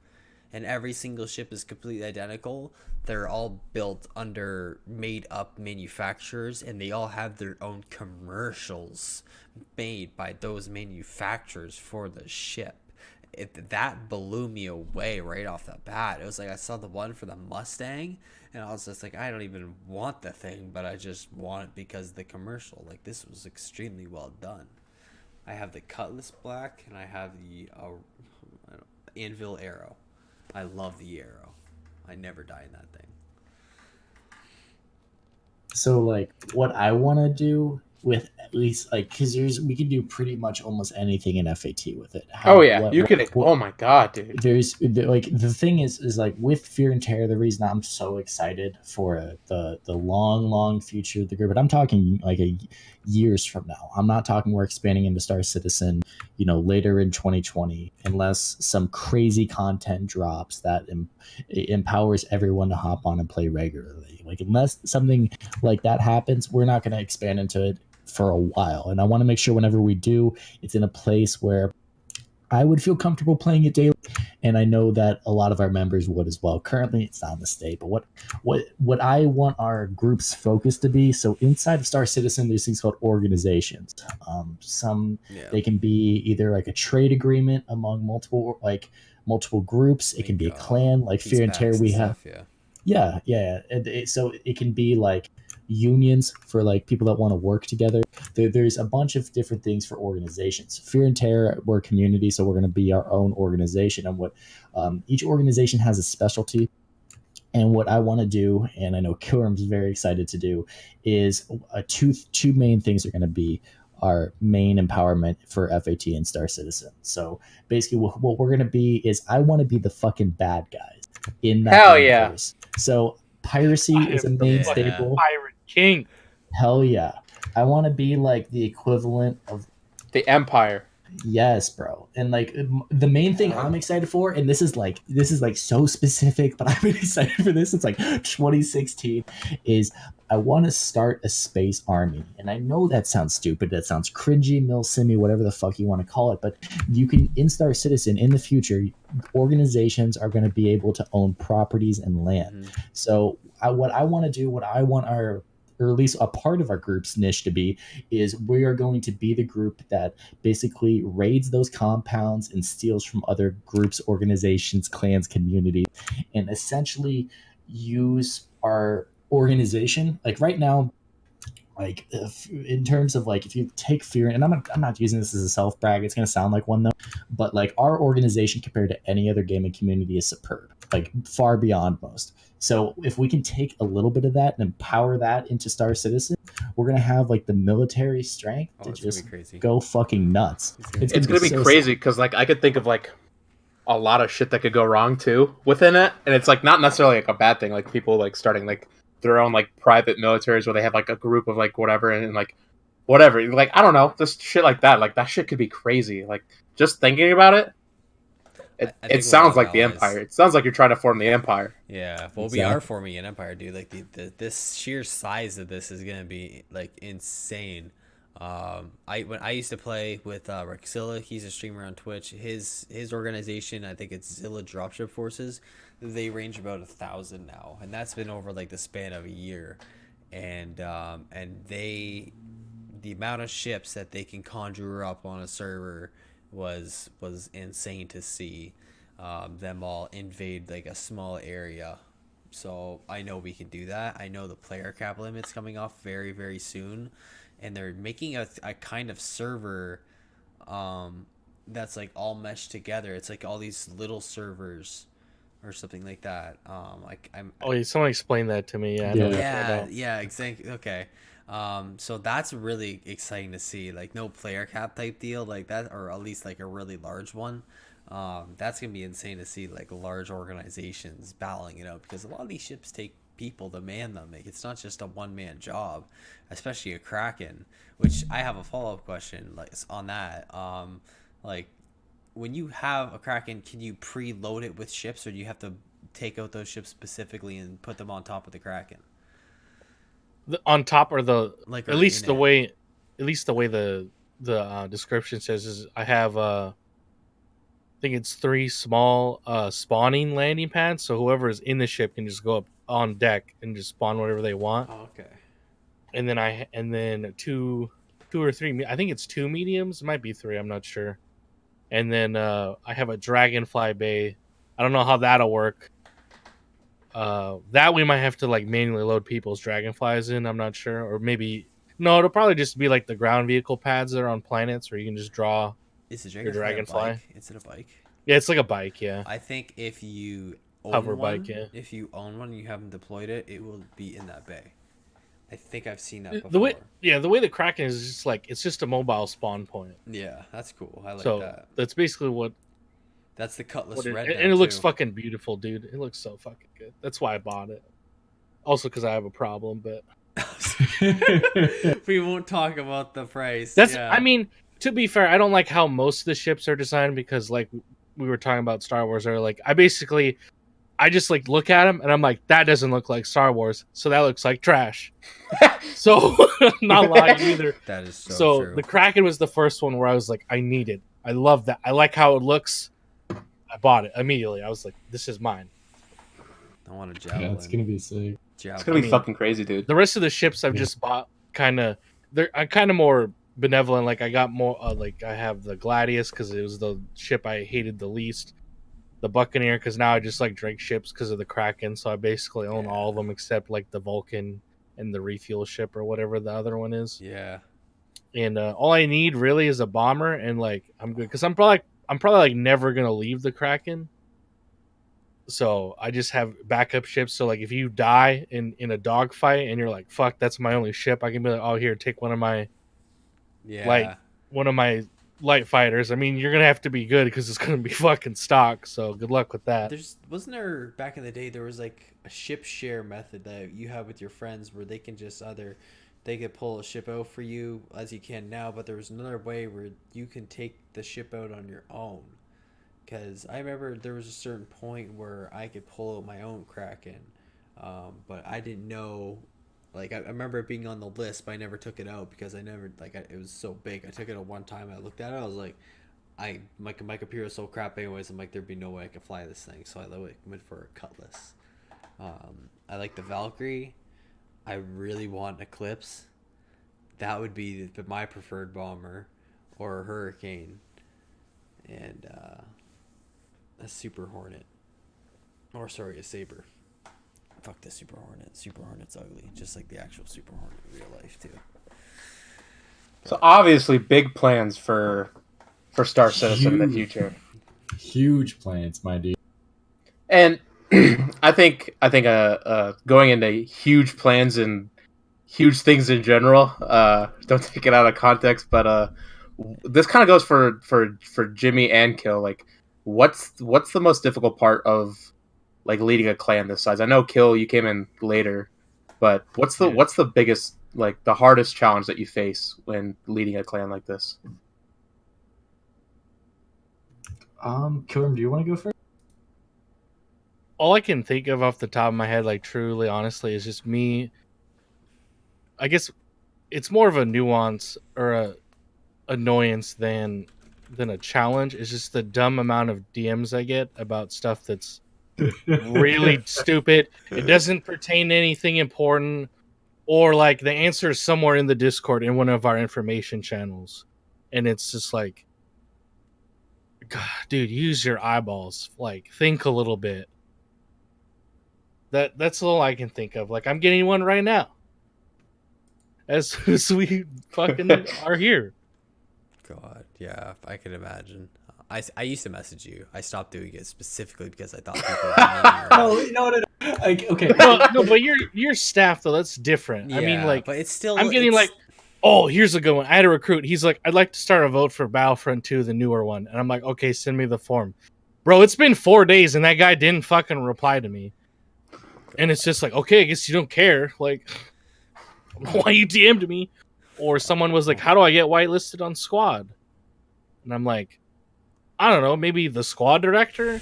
and every single ship is completely identical. They're all built under made up manufacturers, and they all have their own commercials made by those manufacturers for the ship. That blew me away right off the bat. It was like I saw the one for the Mustang, and I was just like, I don't even want the thing, but I just want it because of the commercial. Like, this was extremely well done. I have the Cutlass Black, and I have the Anvil Arrow. I love the arrow. I never die in that thing. So like what I want to do with at least like because we can do pretty much almost anything in FAT with it. Oh How yeah, you could. what Oh my god, dude. like the thing is like with Fear and Terror, the reason I'm so excited for the long future of the group, but I'm talking like years from now. I'm not talking we're expanding into Star Citizen, later in 2020, unless some crazy content drops that empowers everyone to hop on and play regularly. Like unless something like that happens, we're not going to expand into it for a while. And I want to make sure whenever we do, it's in a place where I would feel comfortable playing it daily, and I know that a lot of our members would as well. Currently, it's not in the state, but what I want our group's focus to be. So inside of Star Citizen, there's things called organizations. Some Yeah. they can be either like a trade agreement among multiple groups. It can be a clan, like peace Fear and Terror. pacts We and have stuff, yeah. So it can be like unions for like people that want to work together. There's a bunch of different things for organizations. Fear and Terror, we're a community, so we're going to be our own organization. And what each organization has a specialty. And what I want to do, and I know Kilrim's very excited to do, is two main things are going to be our main empowerment for FAT and Star Citizen. So basically, what we're going to be is I want to be the fucking bad guys in that Hell yeah. universe. So piracy is a main Yeah. staple. Pirate King. Hell yeah. I want to be like the equivalent of The Empire. yes, bro. And like the main thing I'm excited for, and this is like so specific, but I've been excited for this since like 2016, is I want to start a space army. And I know that sounds stupid, that sounds cringy, milsimi, whatever the fuck you want to call it, but you can in Star Citizen in the future, organizations are going to be able to own properties and land. Mm-hmm. So what I want to do, what I want our or at least a part of our group's niche to be, is we are going to be the group that basically raids those compounds and steals from other groups, organizations, clans, communities, and essentially use our organization. Like right now, like in terms of like if you take Fear, and I'm not using this as a self brag, it's going to sound like one though, but like our organization compared to any other gaming community is superb, like far beyond most. So if we can take a little bit of that and empower that into Star Citizen, we're going to have like the military strength to just go fucking nuts. It's gonna be crazy because like I could think of like a lot of shit that could go wrong too within it, and it's like not necessarily like a bad thing. Like people like starting like their own like private militaries where they have like a group of like whatever and like whatever. Like I don't know, just shit like that. Like that shit could be crazy. Like just thinking about it. It sounds like the Empire. It sounds like you're trying to form the Empire. Yeah, well, we are forming an empire, dude. Like this sheer size of this is gonna be like insane. When I used to play with Rexilla, he's a streamer on Twitch. His organization, I think it's Zilla Dropship Forces. They range about 1,000 now, and that's been over like the span of a year. And the amount of ships that they can conjure up on a server was insane to see. Them all invade like a small area. So I know we can do that. I know the player cap limit's coming off very, very soon, and they're making a kind of server that's like all meshed together. It's like all these little servers or something like that. Someone explained that to me. Yeah, exactly. Okay. So that's really exciting to see, like no player cap type deal like that, or at least like a really large one. That's gonna be insane to see, like large organizations battling it out, because a lot of these ships take people to man them. Like, it's not just a one-man job, especially a Kraken. Which I have a follow-up question like on that. Like when you have a Kraken, can you preload it with ships, or do you have to take out those ships specifically and put them on top of the Kraken? On top, or the like at least the way the description says is I have I think it's 3 small spawning landing pads, so whoever is in the ship can just go up on deck and just spawn whatever they want. Oh, okay. And then two or three, I think it's 2 mediums, it might be 3, I'm not sure. And then I have a dragonfly bay. I don't know how that'll work. That we might have to like manually load people's dragonflies in, I'm not sure. Or maybe no, it'll probably just be like the ground vehicle pads that are on planets where you can just draw your dragonfly. Is it a bike? Yeah, it's like a bike, yeah. I think if you own Hover one, bike, yeah. If you own one and you haven't deployed it, it will be in that bay. I think I've seen that before. the way the Kraken is just like it's just a mobile spawn point. Yeah, that's cool. I like So that. that's basically what. That's the Cutlass And Red. it looks fucking beautiful, dude. It looks so fucking good. That's why I bought it. Also, because I have a problem, but we won't talk about the price. that's. Yeah. I mean, to be fair, I don't like how most of the ships are designed because, like, we were talking about Star Wars. Or like, I just like look at them and I'm like, that doesn't look like Star Wars, so that looks like trash. So, not lying either. That is so true. The Kraken was the first one where I was like, I need it. I love that. I like how it looks. I bought it immediately. I was like, this is mine. I want a javelin. Yeah, it's gonna be sick. It's gonna be fucking crazy, dude. The rest of the ships I've just bought I'm kind of more benevolent. Like I got more like I have the Gladius because it was the ship I hated the least. The Buccaneer because now I just like Drake ships because of the Kraken. So I basically own all of them except like the Vulcan and the refuel ship or whatever the other one is. Yeah. And all I need really is a bomber and like I'm good because I'm probably like never gonna leave the Kraken. So I just have backup ships. So like if you die in a dogfight and you're like, fuck, that's my only ship, I can be like, oh here, take one of my light fighters. I mean, you're gonna have to be good because it's gonna be fucking stock. So good luck with that. Wasn't there back in the day there was like a ship share method that you have with your friends where they can just they could pull a ship out for you as you can now, but there was another way where you can take the ship out on your own. Because I remember there was a certain point where I could pull out my own Kraken, but I didn't know. Like I remember it being on the list, but I never took it out because it was so big. I took it at one time. I looked at it. I was like, my computer is so crap anyways. I'm like, there'd be no way I could fly this thing. So I went for a Cutlass. I like the Valkyrie. I really want Eclipse. That would be my preferred bomber, or a Hurricane, and a Super Hornet, or sorry, a Saber. Fuck the Super Hornet. Super Hornet's ugly, just like the actual Super Hornet in real life too. So obviously, big plans for Star Citizen in the future. Huge plans, my dude. And I think going into huge plans and huge things in general. Don't take it out of context, but this kind of goes for Jimmy and Kill. Like, what's the most difficult part of like leading a clan this size? I know Kill, you came in later, but what's the biggest, like the hardest challenge that you face when leading a clan like this? Kilrim, do you want to go first? All I can think of off the top of my head, like truly, honestly, is just me. I guess it's more of a nuance or a annoyance than a challenge. It's just the dumb amount of DMs I get about stuff that's really stupid. It doesn't pertain to anything important, or like the answer is somewhere in the Discord in one of our information channels, and it's just like, God, dude, use your eyeballs. Like, think a little bit. That's all I can think of. Like, I'm getting one right now. As we fucking are here. God, yeah, I can imagine. I used to message you. I stopped doing it specifically because I thought people were No. Like, okay. No, but you're staff though. That's different. Yeah, I mean, like, but it's still. I'm getting like, oh, here's a good one. I had a recruit. He's like, I'd like to start a vote for Battlefront 2, the newer one. And I'm like, okay, send me the form. Bro, it's been 4 days and that guy didn't fucking reply to me. And it's just like, okay, I guess you don't care. Like, why you DM'd me? Or someone was like, how do I get whitelisted on squad? And I'm like, I don't know, maybe the squad director?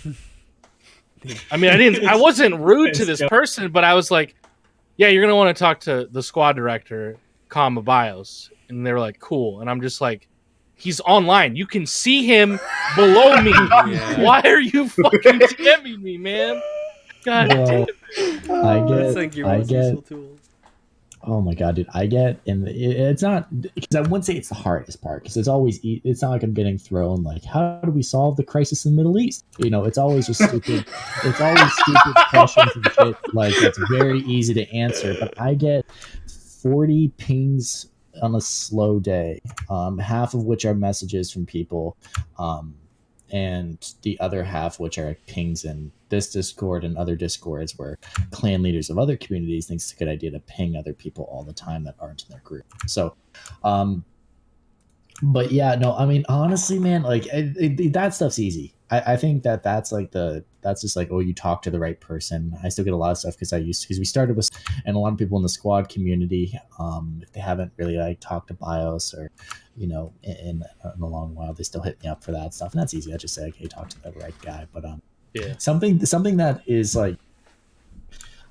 I mean, I wasn't rude to this person, but I was like, yeah, you're going to want to talk to the squad director, comma BIOS. And they were like, cool. And I'm just like, he's online. You can see him below me. Yeah. Why are you fucking DMing me, man? God damn it. It's like your most useful tool. Oh my God, dude! It's not, because I wouldn't say it's the hardest part, because it's always it's not like I'm getting thrown like, how do we solve the crisis in the Middle East? You know, it's always just stupid. It's always stupid questions and shit. Like, it's very easy to answer, but I get 40 pings on a slow day, half of which are messages from people, and the other half, which are pings in this Discord and other Discords where clan leaders of other communities think it's a good idea to ping other people all the time that aren't in their group. So, but yeah, no, I mean, honestly, man, like that stuff's easy. I think that's like that's just like, oh, you talk to the right person. I still get a lot of stuff because we started with, and a lot of people in the squad community, if they haven't really like talked to BIOS or, in a long while, they still hit me up for that stuff. And that's easy. I just say, okay, talk to the right guy. But Yeah. something that is like,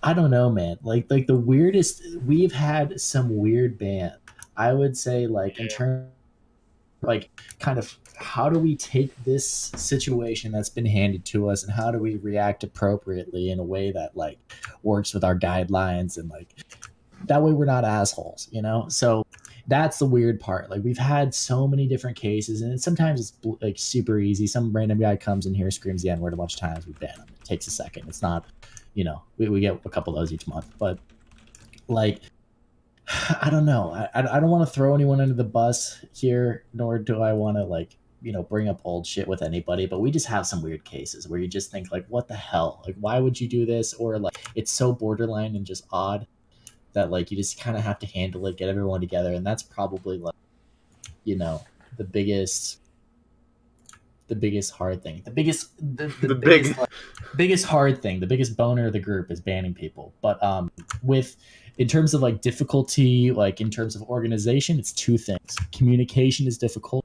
I don't know, man. Like the weirdest, we've had some weird band. I would say, like, in terms, like, kind of, how do we take this situation that's been handed to us and how do we react appropriately in a way that like works with our guidelines, and like that way we're not assholes, So that's the weird part. Like, we've had so many different cases, and sometimes it's like super easy. Some random guy comes in here, screams the N-word a bunch of times, we ban him. It takes a second. It's not, we get a couple of those each month, but like, I don't know. I don't want to throw anyone under the bus here, nor do I want to like, bring up old shit with anybody, but we just have some weird cases where you just think like, what the hell? Like, why would you do this? Or like, it's so borderline and just odd that like, you just kind of have to handle it, get everyone together. And that's probably like, the biggest hard thing. The biggest hard thing, the biggest boner of the group is banning people. But in terms of like difficulty, like in terms of organization, it's two things. Communication is difficult.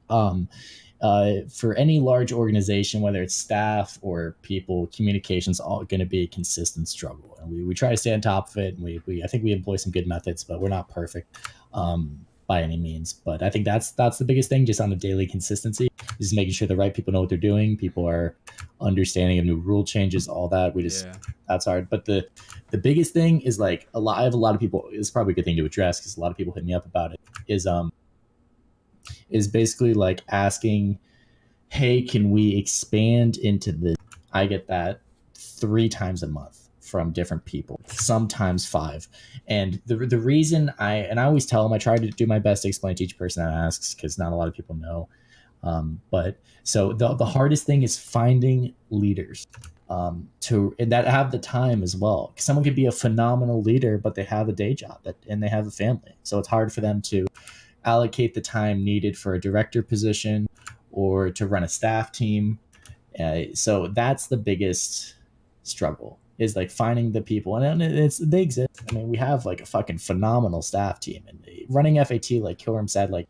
For any large organization, whether it's staff or people, communication's all going to be a consistent struggle. And we try to stay on top of it. And I think we employ some good methods, but we're not perfect by any means. But I think that's the biggest thing, just on a daily consistency, is making sure the right people know what they're doing. People are understanding of new rule changes, all that. That's hard. But the biggest thing is like I have a lot of people, it's probably a good thing to address because a lot of people hit me up about it, is basically like asking, hey, can we expand into this? I get that 3 times a month from different people, sometimes 5. And the reason I always tell them, I try to do my best to explain to each person that asks, because not a lot of people know. But so the hardest thing is finding leaders that have the time as well. Someone could be a phenomenal leader, but they have a day job and they have a family. So it's hard for them to allocate the time needed for a director position or to run a staff team. So that's the biggest struggle, is like finding the people, and they exist. I mean, we have like a fucking phenomenal staff team, and running FAT, like Kilrim said, like,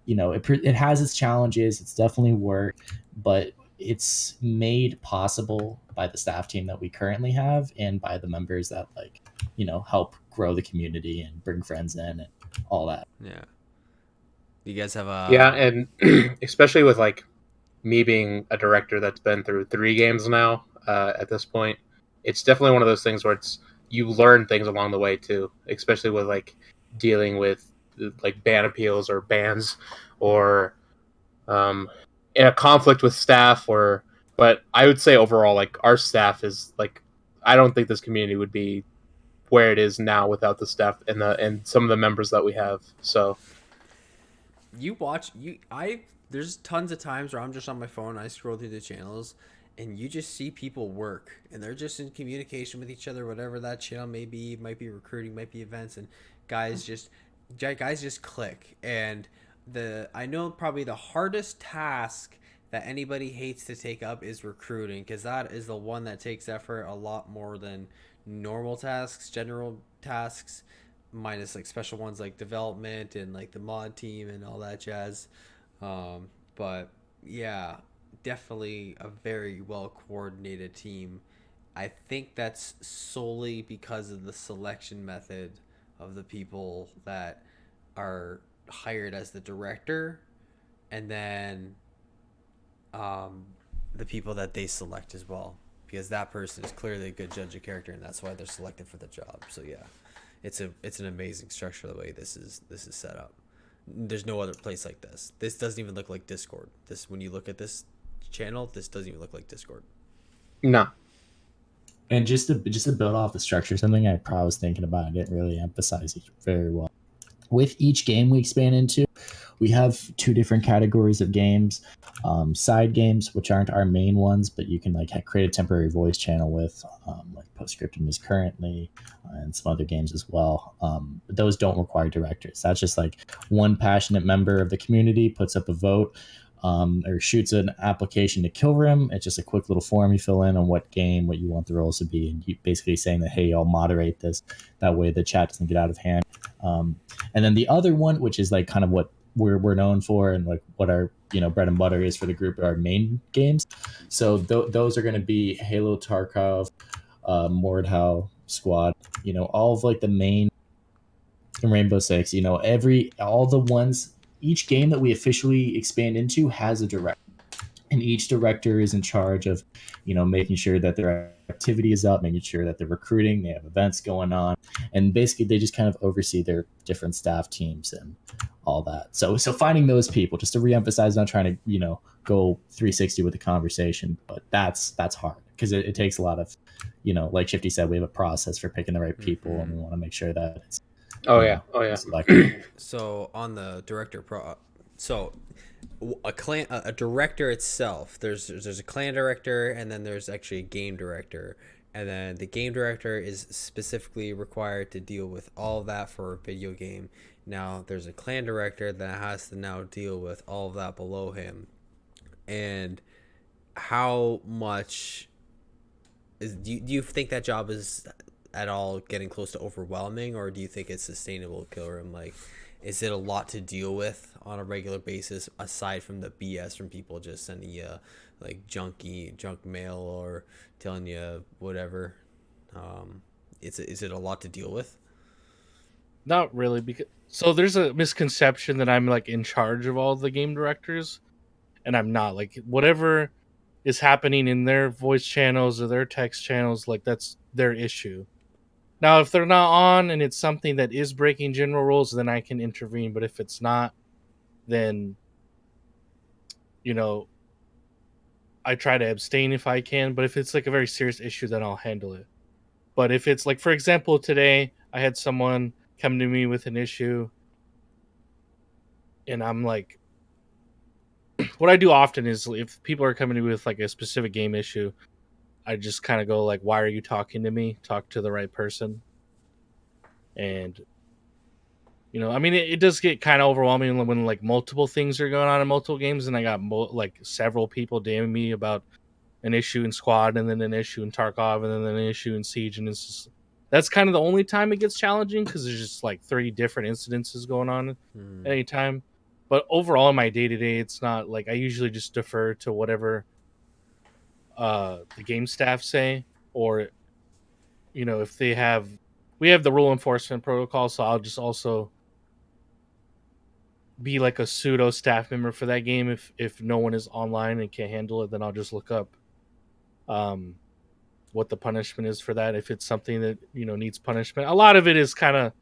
it has its challenges. It's definitely work, but it's made possible by the staff team that we currently have and by the members that like, help grow the community and bring friends in and all that. Yeah. You guys have Yeah, and especially with like me being a director that's been through 3 games now at this point, it's definitely one of those things where you learn things along the way too, especially with like dealing with like ban appeals or bans or in a conflict with staff. But I would say overall, like, our staff is like, I don't think this community would be where it is now without the staff and some of the members that we have. So there's tons of times where I'm just on my phone, I scroll through the channels, and you just see people work, and they're just in communication with each other, whatever that channel may be. Might be recruiting, might be events, and guys just click. And I know probably the hardest task that anybody hates to take up is recruiting, because that is the one that takes effort a lot more than normal tasks, general tasks, minus like special ones like development and like the mod team and all that jazz. But yeah, definitely a very well coordinated team. I think that's solely because of the selection method of the people that are hired as the director, and then the people that they select as well, because that person is clearly a good judge of character, and that's why they're selected for the job. So yeah, it's an amazing structure the way this is set up. There's no other place like this. This doesn't even look like Discord. When you look at this channel, this doesn't even look like Discord. No. And just to build off the structure, something I probably was thinking about, I didn't really emphasize it very well. With each game we expand into, we have two different categories of games. Side games, which aren't our main ones, but you can like create a temporary voice channel with, like Postscriptum is currently, and some other games as well. But those don't require directors. That's just like one passionate member of the community puts up a vote, or shoots an application to Kilrim. It's just a quick little form you fill in on what game, what you want the roles to be, and you basically saying that, hey, I'll moderate this. That way the chat doesn't get out of hand. And then the other one, which is like kind of what we're known for, and like what our bread and butter is for the group, are our main games. So those are going to be Halo, Tarkov, Mordhau, Squad. All of like the main Rainbow Six. All the ones. Each game that we officially expand into has a director, and each director is in charge of, making sure that their activity is up, making sure that they're recruiting, they have events going on, and basically they just kind of oversee their different staff teams and all that. So finding those people, just to reemphasize, not trying to go 360 with the conversation, but that's hard because it takes a lot of, like Shifty said, we have a process for picking the right people, and we want to make sure that it's selected. So on the director so a director itself, there's a clan director, and then there's actually a game director, and then the game director is specifically required to deal with all of that for a video game. Now there's a clan director that has to now deal with all of that below him. And how much do you think that job is at all getting close to overwhelming, or do you think it's sustainable, Kilrim? Like, is it a lot to deal with on a regular basis, aside from the BS from people just sending you like junk mail or telling you whatever? Is it a lot to deal with? Not really, because there's a misconception that I'm like in charge of all the game directors, and I'm not. Like, whatever is happening in their voice channels or their text channels, like, that's their issue. Now, if they're not on and it's something that is breaking general rules, then I can intervene. But if it's not, then, I try to abstain if I can. But if it's like a very serious issue, then I'll handle it. But if it's like, for example, today I had someone come to me with an issue, and I'm like, what I do often is, if people are coming to me with like a specific game issue, I just kind of go like, why are you talking to me? Talk to the right person. And, it does get kind of overwhelming when like multiple things are going on in multiple games, and I got like several people DMing me about an issue in Squad, and then an issue in Tarkov, and then an issue in Siege. And it's just, that's kind of the only time it gets challenging, because there's just like 30 different incidences going on at any time. But overall in my day-to-day, it's not like, I usually just defer to whatever the game staff say, or if we have the rule enforcement protocol, so I'll just also be like a pseudo staff member for that game. If no one is online and can't handle it, then I'll just look up what the punishment is for that, if it's something that needs punishment. A lot of it is kind of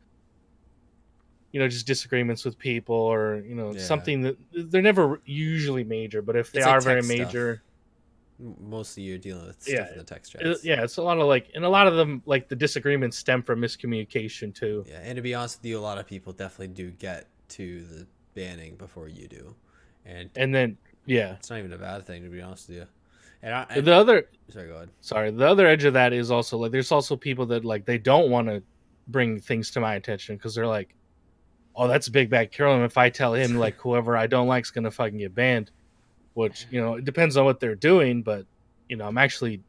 just disagreements with people, or something that they're never usually major, but if they are very major, mostly you're dealing with stuff in the text chat. It's a lot of and a lot of them, like, the disagreements stem from miscommunication too. Yeah, and to be honest with you, a lot of people definitely do get to the banning before you do, and then it's not even a bad thing, to be honest with you. And the other edge of that is also, like, there's also people that, like, they don't want to bring things to my attention because they're like, oh, that's a big bad Kilrim. If I tell him, like, whoever I don't like is gonna fucking get banned. Which, it depends on what they're doing, but, I'm actually,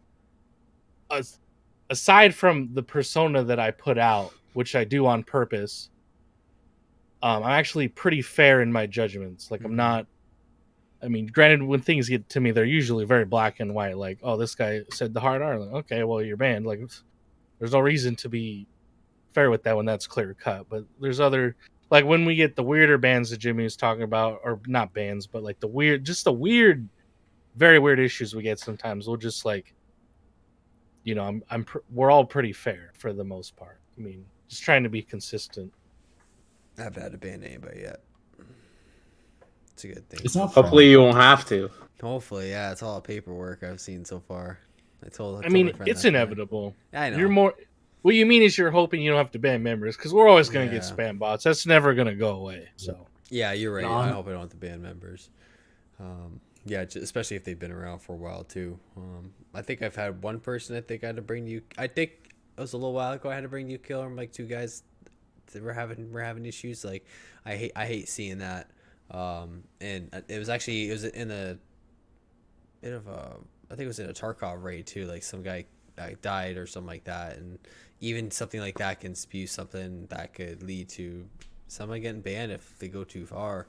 aside from the persona that I put out, which I do on purpose, I'm actually pretty fair in my judgments. Like, I'm not, granted, when things get to me, they're usually very black and white. Like, oh, this guy said the hard R. Like, okay, well, you're banned. Like, there's no reason to be fair with that when that's clear cut. But there's other... Like, when we get the weirder bands that Jimmy was talking about, or not bands, but like the weird, very weird issues we get sometimes, we'll just, like, we're all pretty fair for the most part. Just trying to be consistent. I haven't had to ban anybody yet. It's a good thing. It's not Hopefully you won't have to. Hopefully, yeah. It's all paperwork I've seen so far. I told it's inevitable. I know. You're more... What you mean is you're hoping you don't have to ban members, because we're always going to get spam bots. That's never going to go away. So Yeah, you're right. I Non- hope I don't have the band members. Yeah, especially if they've been around for a while too. I think I've had one person. I think I had to bring you. I think it was a little while ago. I had to bring you Kilrim, like two guys that were having issues. Like I hate seeing that. And it was in a bit of a, I think it was in a Tarkov raid too. Like some guy died or something like that, and even something like that can spew something that could lead to someone getting banned if they go too far.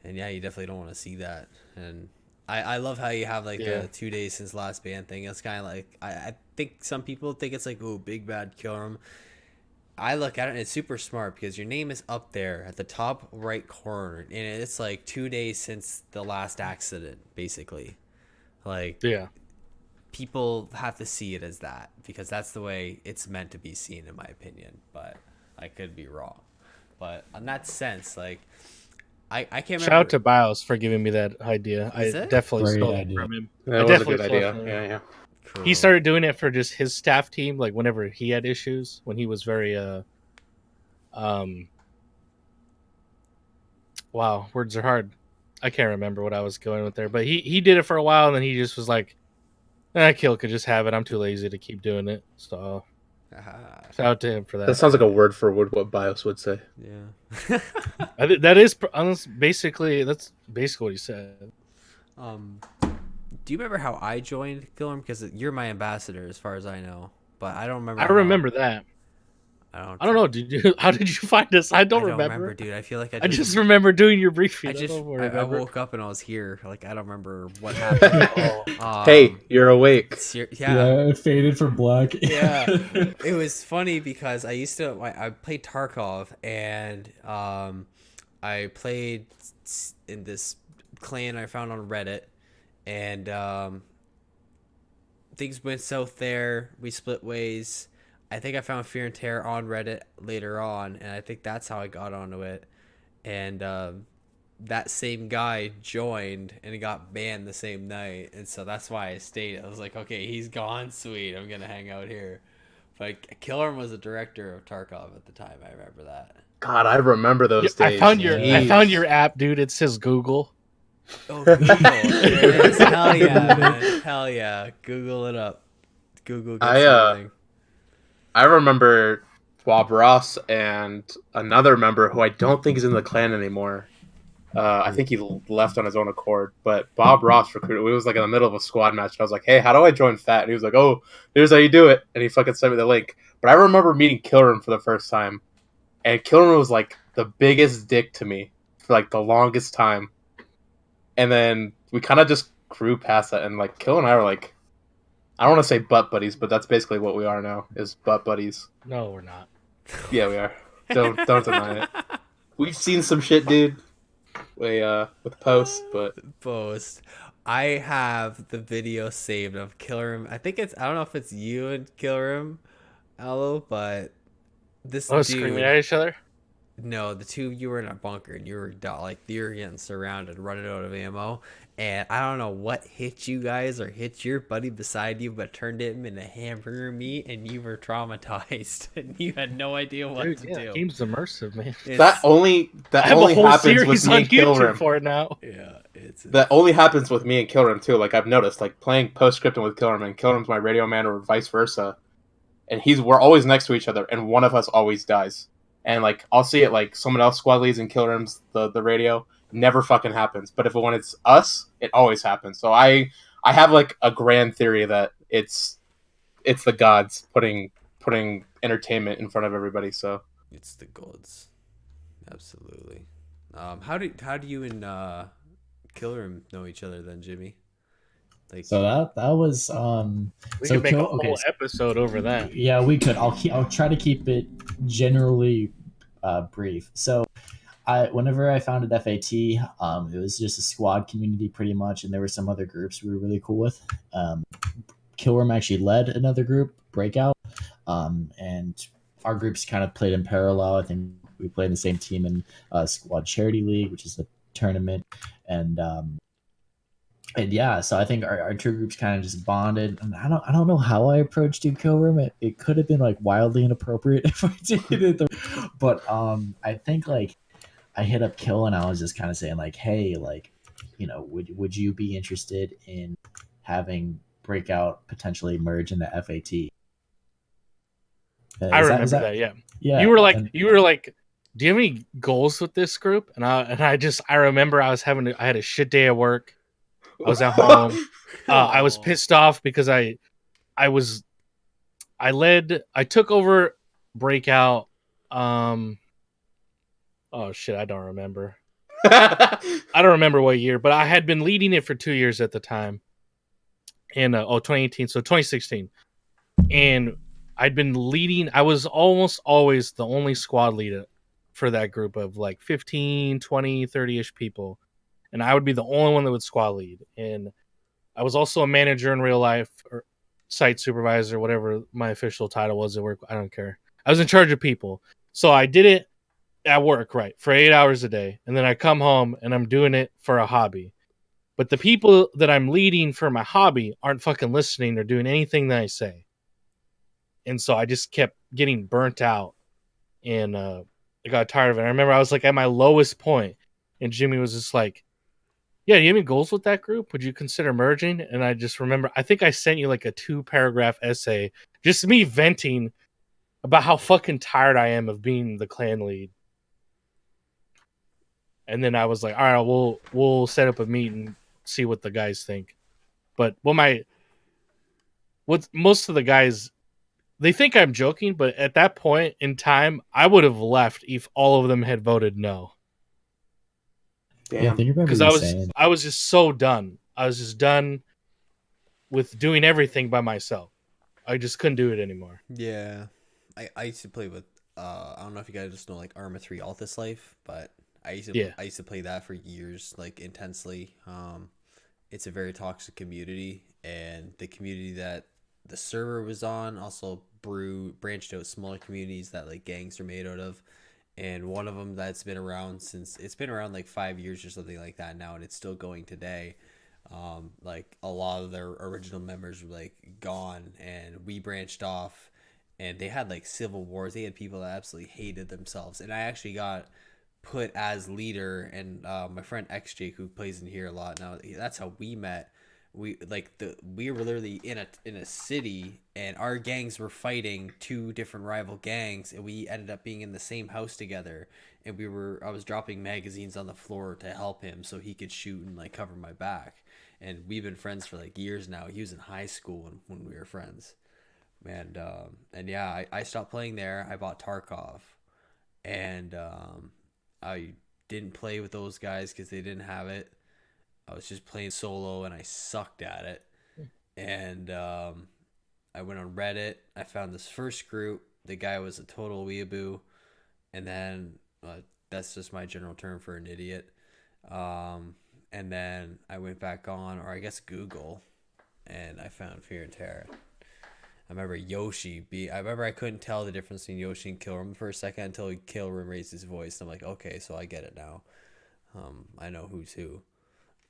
And yeah, you definitely don't want to see that. And I love how you have like the 2 days since last ban thing. It's kind of like I think some people think it's like, oh, big bad Kilrim. I look at it and it's super smart because your name is up there at the top right corner, and it's like 2 days since the last accident, basically. Like, Yeah. people have to see it as that because that's the way it's meant to be seen, in my opinion. But I could be wrong. But in that sense, like, I can't remember. Shout out to Bios for giving me that idea. Is I it? definitely Great stole it idea. from him. That I was a definitely good stole it idea. from him. Yeah, yeah. Cool. He started doing it for just his staff team, like whenever he had issues, when he was very wow, words are hard. I can't remember what I was going with there, but he did it for a while, and then he just was like, Kill could just have it. I'm too lazy to keep doing it. So Aha. shout out to him for That that. sounds like a word for what BIOS would say. Yeah. I think that is basically what he said. Do you remember how I joined Kilrim? Because you're my ambassador, as far as I know. But I don't remember. I remember that. I don't know. How did you find us? I don't remember. dude. I feel like I just remember doing your briefing. I woke up and I was here. Like, I don't remember what happened. Hey, you're awake. Yeah. It faded for black. Yeah. It was funny because I played Tarkov, and I played in this clan I found on Reddit, and things went south there. We split ways. I think I found Fear and Terror on Reddit later on, and I think that's how I got onto it. And that same guy joined, and he got banned the same night, and so that's why I stayed. I was like, okay, he's gone, sweet, I'm gonna hang out here. But Kilrim was the director of Tarkov at the time. I remember that. God, I remember those days. I found your app, dude. It says Google. Oh, Google. There it is. Hell yeah, man. Hell yeah. Google it up. Google gets something. I remember Bob Ross and another member who I don't think is in the clan anymore. I think he left on his own accord. But Bob Ross recruited. We was like in the middle of a squad match. And I was like, "Hey, how do I join FaT?" And he was like, "Oh, here's how you do it." And he fucking sent me the link. But I remember meeting Kilrim for the first time, and Kilrim was like the biggest dick to me for like the longest time. And then we kind of just grew past that, and like Kill and I were like, I don't want to say butt buddies, but that's basically what we are now, is butt buddies. No, we're not. Yeah, we are. Don't deny it. We've seen some shit, dude. With Post, but Post. I have the video saved of Kilrim. I don't know if it's you and Kilrim, Aloe, but this dude, Screaming at each other? No, the two of you were in a bunker and you were getting surrounded, running out of ammo, and I don't know what hit you guys or hit your buddy beside you, but turned him into hamburger meat, and you were traumatized and you had no idea what to do. The game's immersive, man. that only happens with me and Kilrim. For it now. Yeah, that only happens with me and Kilrim too. Like I've noticed, like playing post-scripting with Kilrim, and Kilrim's my radio man, or vice versa, and we're always next to each other, and one of us always dies. And like I'll see it like someone else squad leads in Kilrim's the radio, never fucking happens. But when it's us, it always happens. So I have like a grand theory that it's the gods putting entertainment in front of everybody. So it's the gods, absolutely. How do you and Kilrim know each other then, Jimmy? Like, so that was we could make a whole episode over that. Yeah, we could. I'll try to keep it generally brief. So whenever I founded FaT, it was just a squad community pretty much, and there were some other groups we were really cool with. Kilrim actually led another group, Breakout, and our groups kind of played in parallel. I think we played in the same team in Squad Charity League, which is a tournament, and yeah, so I think our two groups kind of just bonded. And I don't know how I approached you, Kilrim. It could have been like wildly inappropriate if I did it, but I think like I hit up Kill and I was just kind of saying like, hey, like, would you be interested in having Breakout potentially merge into FAT? I remember that. Yeah. Yeah. You were like, do you have any goals with this group? And I remember I had a shit day at work. I was at home. I was pissed off because I took over Breakout. Oh shit, I don't remember. I don't remember what year, but I had been leading it for 2 years at the time. In 2018, so 2016. And I'd been leading. I was almost always the only squad leader for that group of like 15, 20, 30-ish people. And I would be the only one that would squad lead. And I was also a manager in real life, or site supervisor, whatever my official title was at work. I don't care. I was in charge of people. So I did it at work, right, for 8 hours a day. And then I come home and I'm doing it for a hobby. But the people that I'm leading for my hobby aren't fucking listening or doing anything that I say. And so I just kept getting burnt out. And I got tired of it. I remember I was like at my lowest point. And Jimmy was just like, yeah, do you have any goals with that group? Would you consider merging? And I just remember, I think I sent you like a 2-paragraph essay. Just me venting about how fucking tired I am of being the clan lead. And then I was like, all right, we'll set up a meet and see what the guys think. But what most of the guys, they think I'm joking, but at that point in time, I would have left if all of them had voted no. Damn. Yeah, I think you remember Because I was just so done. I was just done with doing everything by myself. I just couldn't do it anymore. Yeah, I used to play with I don't know if you guys just know like Arma 3 Altus Life, but I used to play that for years, like intensely. It's a very toxic community, and the community that the server was on also branched out smaller communities that like gangs are made out of. And one of them that's been around since it's been around like 5 years or something like that now, and it's still going today. Like a lot of their original members were like gone, and we branched off, and they had like civil wars. They had people that absolutely hated themselves, and I actually got put as leader. And my friend XJ, who plays in here a lot now, that's how we met. We were literally in a city, and our gangs were fighting 2 different rival gangs, and we ended up being in the same house together. And I was dropping magazines on the floor to help him so he could shoot and like cover my back. And we've been friends for like years now. He was in high school when we were friends. And yeah, I stopped playing there. I bought Tarkov, and I didn't play with those guys because they didn't have it. I was just playing solo, and I sucked at it. And I went on Reddit. I found this first group. The guy was a total weeaboo. And then that's just my general term for an idiot. And then I went back on, or I guess Google, and I found Fear and Terror. I remember I remember I couldn't tell the difference between Yoshi and Kilrim for a second until Kilrim raised his voice. I'm like, okay, so I get it now. I know who's who.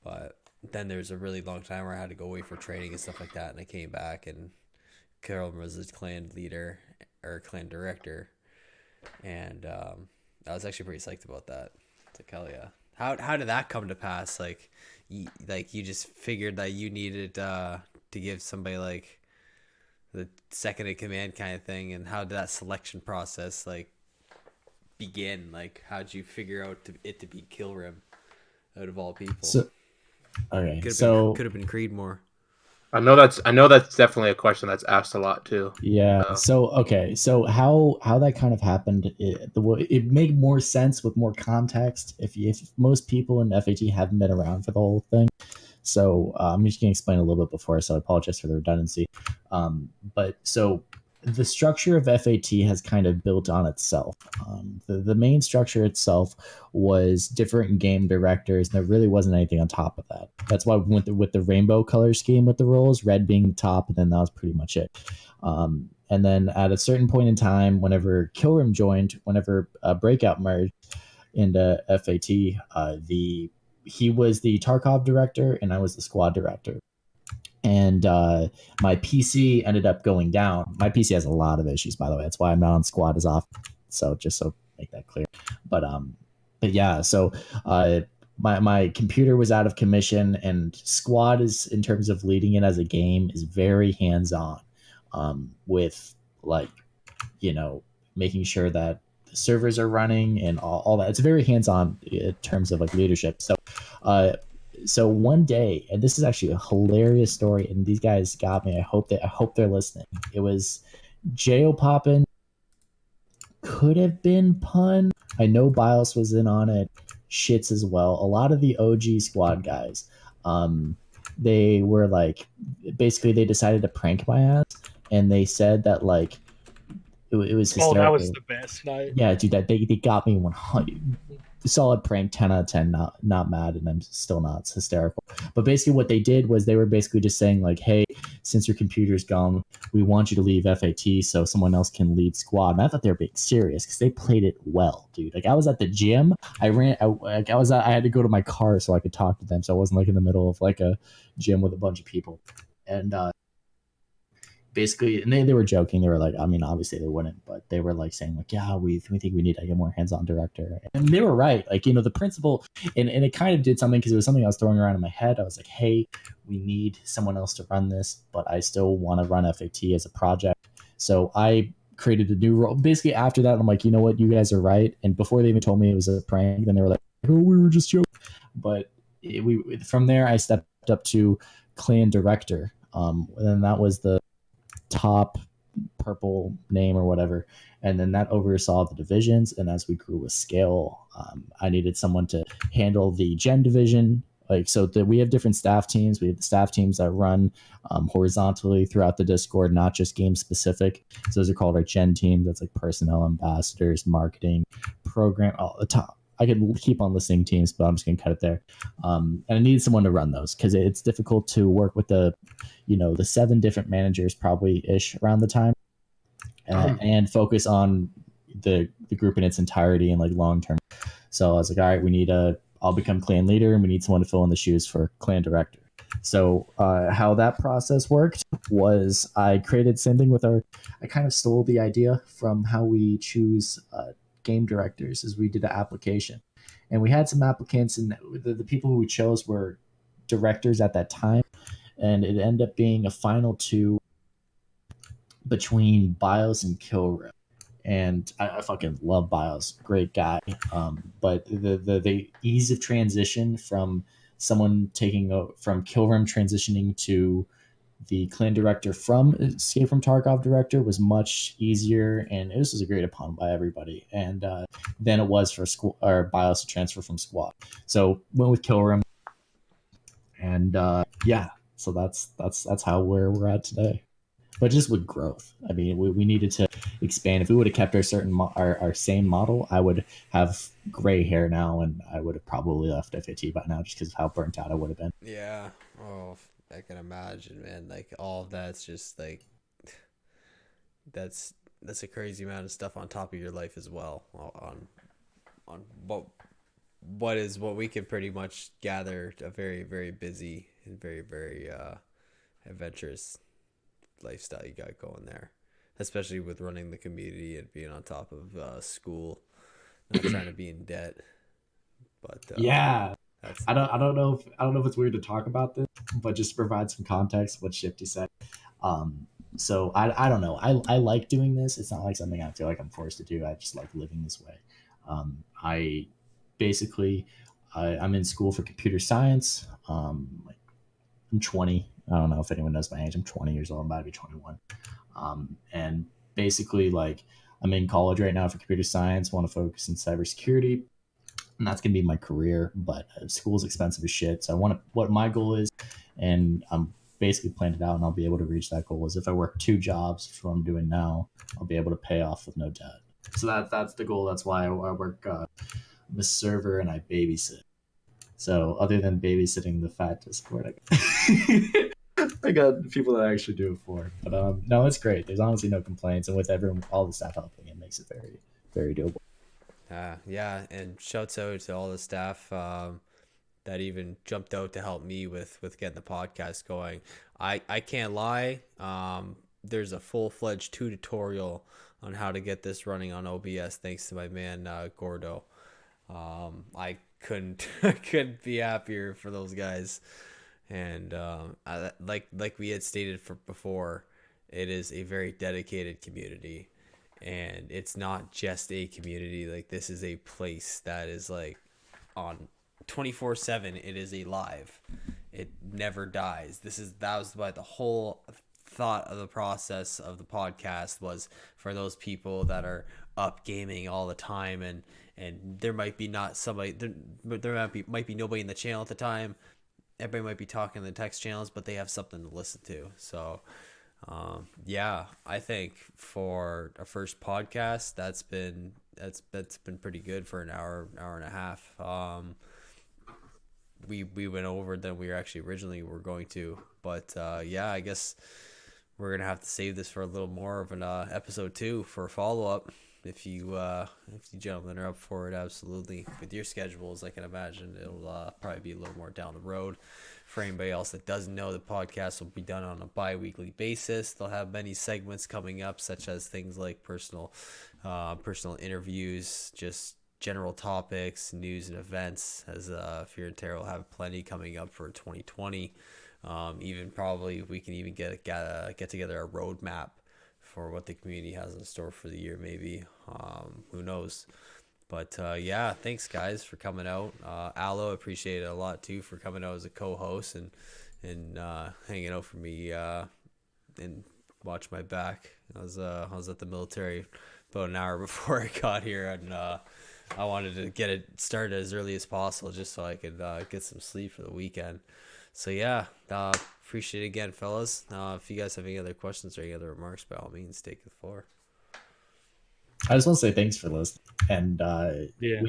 But then there's a really long time where I had to go away for training and stuff like that, and I came back, and Kilrim was his clan leader or clan director, and I was actually pretty psyched about that. It's like, hell yeah. How did that come to pass? Like you just figured that you needed to give somebody like the second in command kind of thing, and how did that selection process like begin? Like, how'd you figure out it to be Kilrim out of all people? So, okay, could have been Creedmoor. I know that's definitely a question that's asked a lot too. Yeah. So how that kind of happened, it made more sense with more context if most people in FAT haven't been around for the whole thing. So I'm just gonna explain a little bit before, so I apologize for the redundancy. But so the structure of FAT has kind of built on itself. The main structure itself was different game directors, and there really wasn't anything on top of that. That's why we went with the rainbow color scheme with the roles, red being the top, and then that was pretty much it. And then at a certain point in time, whenever Kilrim joined, whenever Breakout merged into FAT, he was the Tarkov director, and I was the squad director. And my PC ended up going down. My PC has a lot of issues, by the way. That's why I'm not on squad as often. So just so make that clear. But But yeah, so my computer was out of commission, and Squad is, in terms of leading it as a game, is very hands on, with like, you know, making sure that the servers are running and all that. It's very hands on in terms of like leadership. Uh, so one day, and this is actually a hilarious story, and these guys got me. I hope they're listening. It was J.O. Poppin, could have been Pun. I know Bios was in on it. Shits as well. A lot of the OG Squad guys, they were like, basically they decided to prank my ass, and they said that like it was Oh, that was hysterical. the best night. Yeah, dude, that they got me 100 solid prank, 10 out of 10. Not mad, and I'm still not. It's hysterical. But basically what they did was they were basically just saying like, hey, since your computer's gone, we want you to leave FAT so someone else can lead Squad. And I thought they were being serious because they played it well, dude. Like I was at the gym, I had to go to my car so I could talk to them, so I wasn't like in the middle of like a gym with a bunch of people. And basically, and they were joking. They were like, I mean, obviously they wouldn't, but they were like saying like, yeah, we think we need to get more hands-on director. And they were right. Like, you know, the principal, and it kind of did something because it was something I was throwing around in my head. I was like, hey, we need someone else to run this, but I still want to run FAT as a project. So I created a new role. Basically after that, I'm like, you know what, you guys are right. And before they even told me it was a prank, then they were like, oh, we were just joking. But from there, I stepped up to clan director. And then that was the top purple name or whatever, and then that oversaw the divisions. And as we grew with scale, I needed someone to handle the gen division. Like, so that we have different staff teams. We have the staff teams that run horizontally throughout the Discord, not just game specific. So those are called our gen teams. That's like personnel, ambassadors, marketing, program, all the top. I could keep on listing teams, but I'm just gonna cut it there. And I needed someone to run those because it's difficult to work with the 7 different managers probably ish around the time, and focus on the group in its entirety and like long term. So I was like, all right, I'll become clan leader, and we need someone to fill in the shoes for clan director. So how that process worked was I created same thing with I kind of stole the idea from how we choose game directors, as we did an application, and we had some applicants, and the people who we chose were directors at that time, and it ended up being a final 2 between Bios and Kilrim. And I fucking love Bios, great guy. But the ease of transition from someone from Kilrim transitioning to the clan director from Escape from Tarkov director was much easier, and this was agreed upon by everybody. And then it was for Bios to transfer from Squad. So went with Kilrim, and yeah, so that's how we're at today. But just with growth, I mean, we needed to expand. If we would have kept our same model, I would have gray hair now, and I would have probably left FAT by now just because of how burnt out I would have been. Yeah. Oh, I can imagine, man. Like all of that's just like that's a crazy amount of stuff on top of your life as well. On what we can pretty much gather a very, very busy and very, very adventurous lifestyle you got going there, especially with running the community and being on top of school, not trying to be in debt. But yeah, I don't know if it's weird to talk about this, but just to provide some context, what Shifty said. So I don't know. I like doing this. It's not like something I feel like I'm forced to do. I just like living this way. I basically I'm in school for computer science. Like, I'm 20. I don't know if anyone knows my age. I'm 20 years old. I'm about to be 21. And basically, like, I'm in college right now for computer science. Want to focus in cybersecurity, and that's gonna be my career. But school's expensive as shit. So I want to. What my goal is, and I'm basically planned it out, and I'll be able to reach that goal. Is if I work 2 jobs, which is what I'm doing now, I'll be able to pay off with no debt. So that's the goal. That's why I work. I'm a server and I babysit. So other than babysitting the FaT Discord, I got people that I actually do it for. But no, it's great. There's honestly no complaints, and with all the staff helping, it makes it very, very doable. Yeah, and shouts out to all the staff that even jumped out to help me with getting the podcast going. I can't lie. There's a full-fledged tutorial on how to get this running on OBS, thanks to my man Gordo. I couldn't I couldn't be happier for those guys. And like we had stated before, it is a very dedicated community, and it's not just a community. Like, this is a place that is like on 24/7. It is alive. It never dies. That was why the whole thought of the process of the podcast was for those people that are up gaming all the time, and there might be not somebody there might be nobody in the channel at the time. Everybody might be talking in the text channels, but they have something to listen to. So yeah, I think for a first podcast, that's been pretty good for an hour and a half. We went over than we were actually originally were going to, but yeah, I guess we're gonna have to save this for a little more of an episode 2 for a follow up. If you gentlemen are up for it, absolutely. With your schedules, I can imagine it'll probably be a little more down the road. For anybody else that doesn't know, the podcast will be done on a bi-weekly basis. They'll have many segments coming up, such as things like personal interviews, just general topics, news and events, as Fear and Terror will have plenty coming up for 2020. Even probably we can even get together a roadmap for what the community has in store for the year, maybe. Who knows? But yeah, thanks guys for coming out. Aloe, appreciate it a lot too for coming out as a co-host and hanging out for me and watch my back. I was at the military about an hour before I got here, and I wanted to get it started as early as possible just so I could get some sleep for the weekend. So yeah, appreciate it again, fellas. If you guys have any other questions or any other remarks, by all means, take the floor. I just want to say thanks for listening. And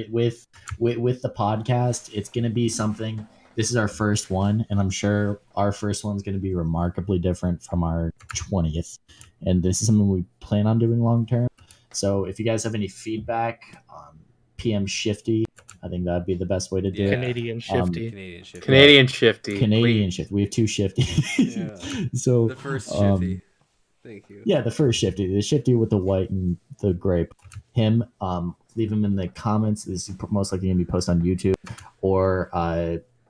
with the podcast, it's going to be something. This is our first one, and I'm sure our first one's going to be remarkably different from our 20th. And this is something we plan on doing long term. So if you guys have any feedback, PM Shifty. I think that'd be the best way to do it. Canadian Shifty. Canadian Shifty. Canadian Shifty. We have 2 Shifty. Yeah. So the first Shifty. Thank you. Yeah, the first Shifty. The Shifty with the white and the grape. Him. Leave him in the comments. This is most likely gonna be posted on YouTube, or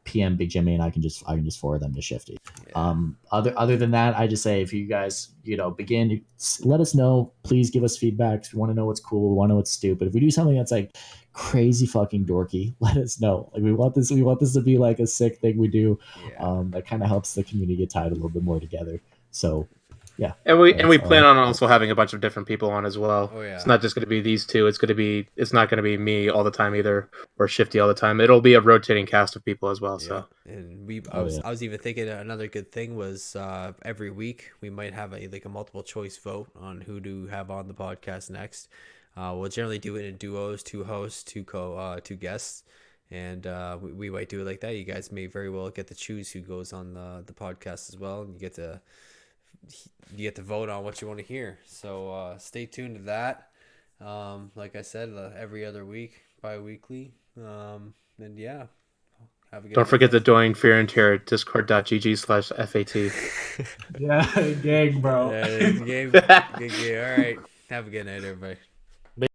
PM Big Jimmy, and I can just forward them to Shifty. Yeah. Other than that, I just say, if you guys begin, let us know. Please give us feedback. We want to know what's cool. We want to know what's stupid. If we do something that's like crazy fucking dorky, let us know. Like, we want this to be like a sick thing we do. Yeah. That kind of helps the community get tied a little bit more together. So yeah. And we plan on also having a bunch of different people on as well. Oh, yeah. It's not just going to be these two. It's not going to be me all the time either, or Shifty all the time. It'll be a rotating cast of people as well. Yeah. So, and I was even thinking another good thing was every week we might have a multiple choice vote on who to have on the podcast next. We'll generally do it in duos, 2 hosts, 2 guests. And we might do it like that. You guys may very well get to choose who goes on the podcast as well, and you get to vote on what you want to hear. So stay tuned to that. Like I said, every other week, bi-weekly. And yeah, have a good. Don't forget to join Fear and Terror discord.gg/FAT. Yeah, gang, bro. Yeah, game. All right. Have a good night, everybody.